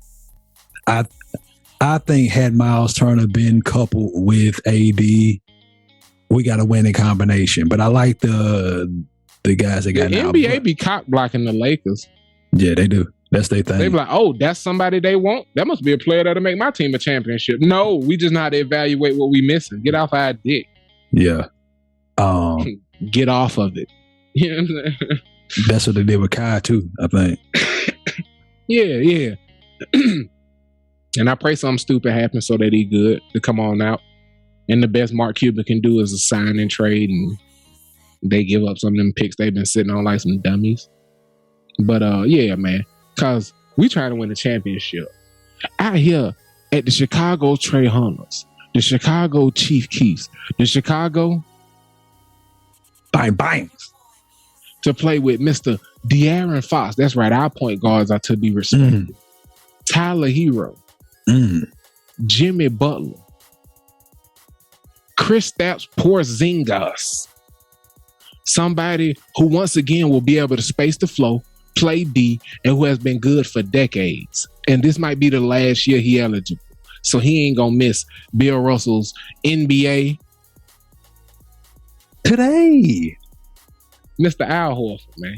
had Miles Turner been coupled with AD, we got a winning combination. But I like the guys that got now. NBA be cock blocking the Lakers. Yeah, they do. That's their thing. They be like, oh, that's somebody they want? That must be a player that'll make my team a championship. No, we just know how to evaluate what we missing. Get off our dick. Yeah. Get off of it. You know what I'm saying? That's what they did with Kai too, I think. Yeah. And I pray something stupid happens so that he good to come on out. And the best Mark Cuban can do is a sign and trade, and they give up some of them picks they've been sitting on like some dummies. But yeah, man. Because we trying to win a championship. Out here at the Chicago Trey Hunters, the Chicago Chief Keefs, the Chicago Bangs to play with Mr. De'Aaron Fox. That's right, our point guards are to be respected. Tyler Hero, Jimmy Butler, Kristaps Porzingis, somebody who once again will be able to space the flow, play D, and who has been good for decades. And this might be the last year he eligible. So he ain't gonna miss Bill Russell's NBA today. Mr. Al Horford, man.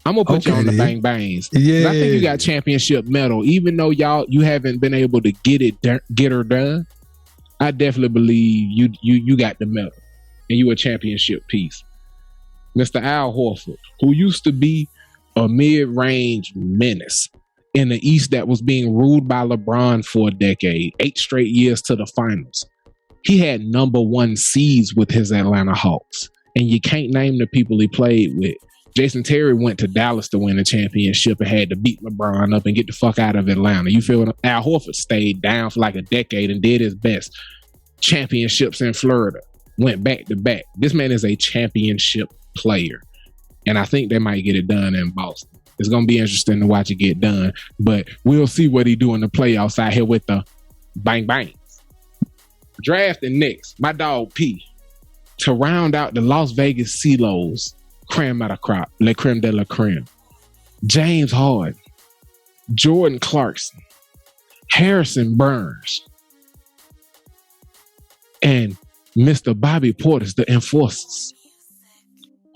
I'm gonna put you on the bang bangs. Yeah. I think you got championship medal. Even though you haven't been able to get her done, I definitely believe you got the medal. And you a championship piece. Mr. Al Horford, who used to be a mid-range menace in the East that was being ruled by LeBron for a decade, 8 straight years to the finals. He had number 1 seeds with his Atlanta Hawks, and you can't name the people he played with. Jason Terry went to Dallas to win a championship and had to beat LeBron up and get the fuck out of Atlanta. You feel what? Al Horford stayed down for like a decade and did his best. Championships in Florida. Went back to back. This man is a championship player. And I think they might get it done in Boston. It's going to be interesting to watch it get done. But we'll see what he do in the playoffs out here with the bang bangs. Drafting next, my dog P. To round out the Las Vegas CeeLo's creme out of crop, le creme de la creme. James Harden, Jordan Clarkson, Harrison Burns, and Mr. Bobby Portis, the enforcers.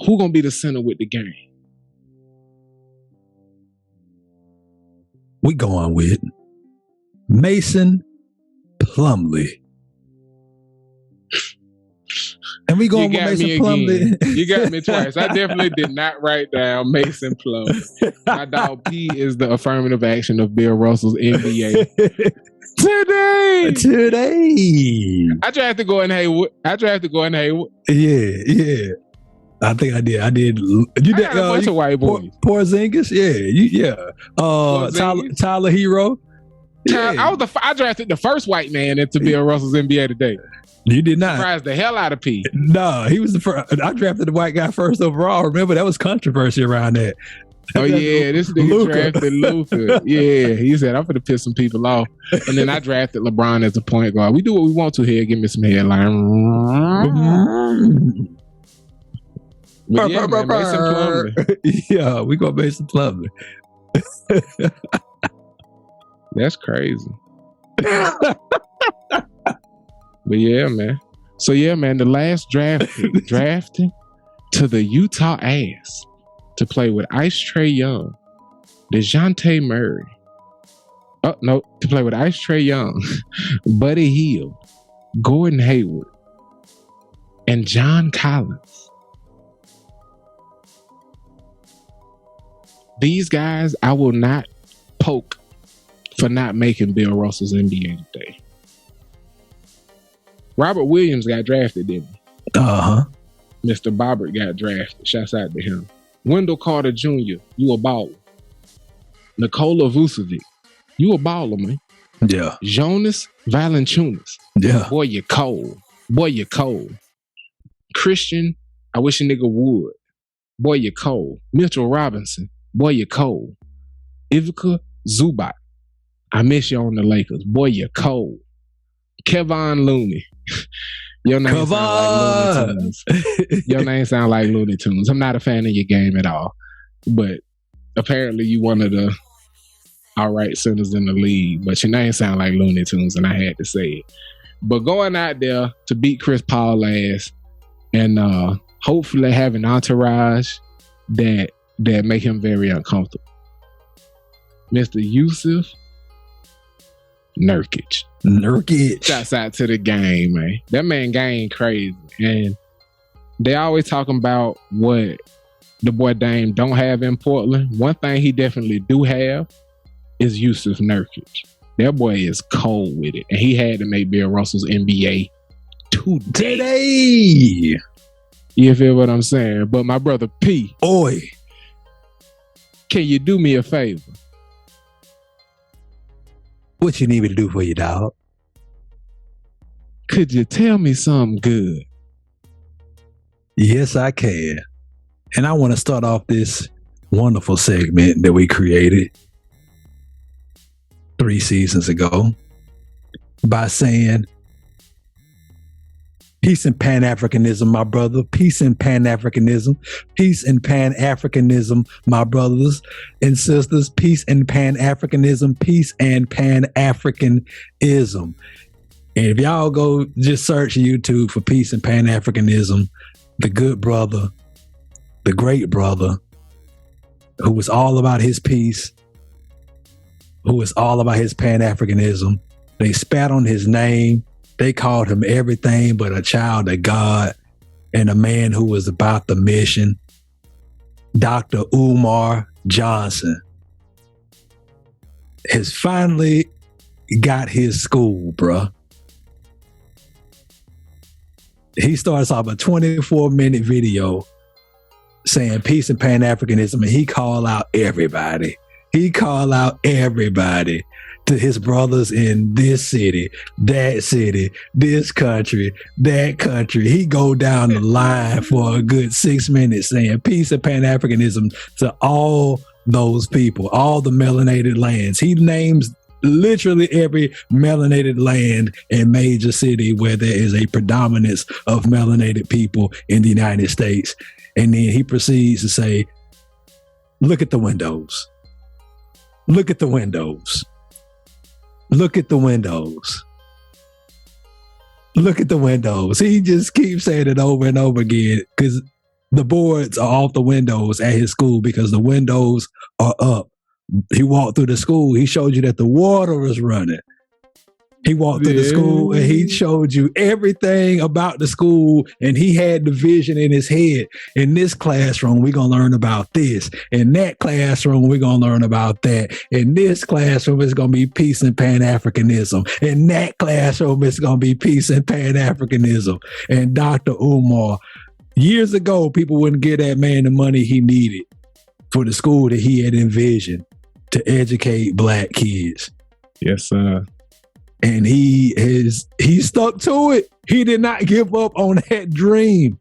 Who gonna be the center with the game? We going with Mason Plumlee. And we going with Mason Plumlee. You got me twice. I definitely did not write down Mason Plumlee. My dog P is the affirmative action of Bill Russell's NBA. Today. I drafted Gordon Hayward. Yeah. I think I did. You did a bunch of white boys. Porzingis, Tyler Hero. Yeah. I drafted the first white man into Bill Russell's NBA today. You did not. Surprised the hell out of P. No, he was the first. I drafted the white guy first overall. Remember, that was controversy around that. Oh yeah, this nigga drafted Luka. Yeah, he said, I'm gonna piss some people off. And then I drafted LeBron as the point guard. We do what we want to here. Give me some headline. But yeah, man, Mason Plumlee. Yeah, we gonna Mason Plumlee. That's crazy. But yeah, man. So yeah, man, the last drafting to the Utah Ass to play with Ice Trae Young, DeJounte Murray. Oh no, to play with Ice Trae Young, Buddy Hield, Gordon Hayward, and John Collins. These guys I will not poke for not making Bill Russell's NBA today. Robert Williams got drafted, didn't he? Uh-huh. Mr. Bobbert got drafted. Shouts out to him. Wendell Carter Jr., you a baller. Nikola Vucevic, you a baller, man. Yeah. Jonas Valanciunas. Yeah. Boy, you cold. Christian, I wish a nigga would. Boy, you cold. Mitchell Robinson. Boy, you cold. Ivica Zubac. I miss you on the Lakers. Boy, you cold. Kevon Looney. Your name sound like Looney Tunes. Your name sound like Looney Tunes. I'm not a fan of your game at all. But apparently you one of the alright centers in the league. But your name sound like Looney Tunes, and I had to say it. But going out there to beat Chris Paul ass and hopefully have an entourage that make him very uncomfortable. Mr. Yusuf Nurkic. Shouts out to the game, man. That man game crazy. And they always talking about what the boy Dame don't have in Portland. One thing he definitely do have is Yusuf Nurkic. That boy is cold with it. And he had to make Bill Russell's NBA today. You feel what I'm saying? But my brother P. Oi. Can you do me a favor? What you need me to do for you, dog? Could you tell me something good? Yes, I can. And I want to start off this wonderful segment that we created 3 seasons ago by saying, peace and Pan-Africanism, my brother. Peace and Pan-Africanism. Peace and Pan-Africanism, my brothers and sisters. Peace and Pan-Africanism. Peace and Pan-Africanism. And if y'all go just search YouTube for peace and Pan-Africanism, the good brother, the great brother, who was all about his peace, who was all about his Pan-Africanism, they spat on his name. They called him everything but a child of God and a man who was about the mission. Dr. Umar Johnson has finally got his school, bruh. He starts off a 24-minute video saying peace and Pan-Africanism, and he called out everybody. He called out everybody to his brothers in this city, this country, that country. He go down the line for a good 6 minutes saying peace and Pan-Africanism to all those people, all the melanated lands. He names literally every melanated land and major city where there is a predominance of melanated people in the United States. And then he proceeds to say, look at the windows. Look at the windows. Look at the windows. Look at the windows. He just keeps saying it over and over again because the boards are off the windows at his school because the windows are up. He walked through the school. He showed you that the water was running. He walked through the school and he showed you everything about the school, and he had the vision in his head. In this classroom, we're going to learn about this. In that classroom, we're going to learn about that. In this classroom, it's going to be peace and Pan-Africanism. In that classroom, it's going to be peace and Pan-Africanism. And Dr. Umar, years ago, people wouldn't give that man the money he needed for the school that he had envisioned to educate Black kids. Yes, sir. And he stuck to it. He did not give up on that dream.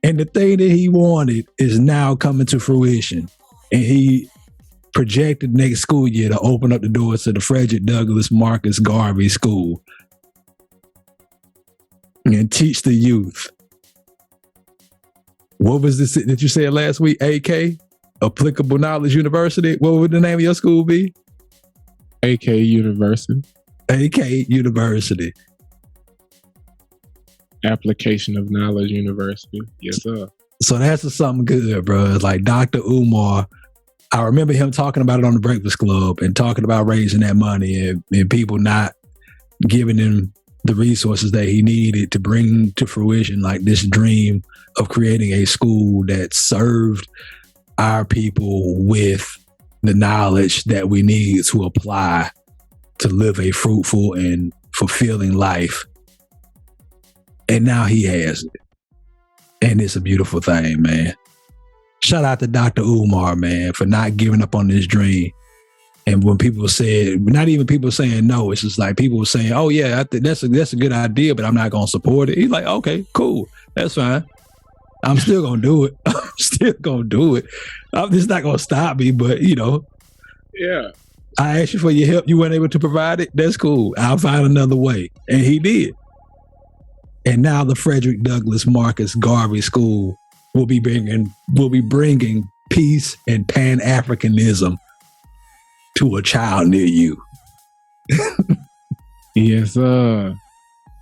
And the thing that he wanted is now coming to fruition. And he projected next school year to open up the doors to the Frederick Douglass Marcus Garvey School and teach the youth. What was this that you said last week? AK? Applicable Knowledge University? What would the name of your school be? AK University. AK University. Application of Knowledge University. Yes, sir. So that's something good, bro. It's like Dr. Umar, I remember him talking about it on the Breakfast Club and talking about raising that money and people not giving him the resources that he needed to bring to fruition like this dream of creating a school that served our people with the knowledge that we need to apply to live a fruitful and fulfilling life. And now he has it. And it's a beautiful thing, man. Shout out to Dr. Umar, man, for not giving up on this dream. And when people said, not even people saying no, it's just like people were saying, oh yeah, I think that's a good idea, but I'm not going to support it. He's like, okay, cool. That's fine. I'm still going to do it. I'm still going to do it. It's not going to stop me, but you know. Yeah. I asked you for your help. You weren't able to provide it. That's cool. I'll find another way. And he did. And now the Frederick Douglass Marcus Garvey School will be bringing peace and Pan-Africanism to a child near you. Yes, sir.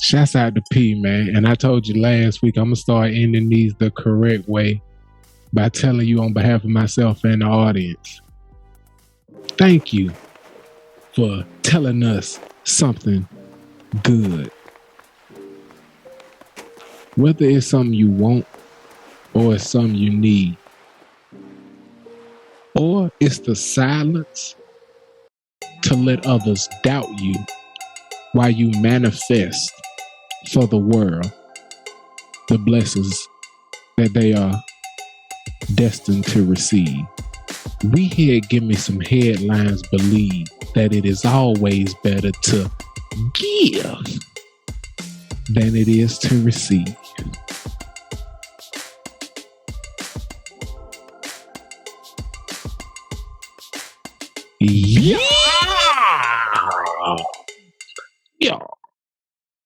Shouts out to P, man. And I told you last week, I'm going to start ending these the correct way by telling you on behalf of myself and the audience, thank you for telling us something good. Whether it's something you want or it's something you need, or it's the silence to let others doubt you while you manifest for the world the blessings that they are destined to receive. We here at Give Me Some Headlines believe that it is always better to give than it is to receive. Yeah!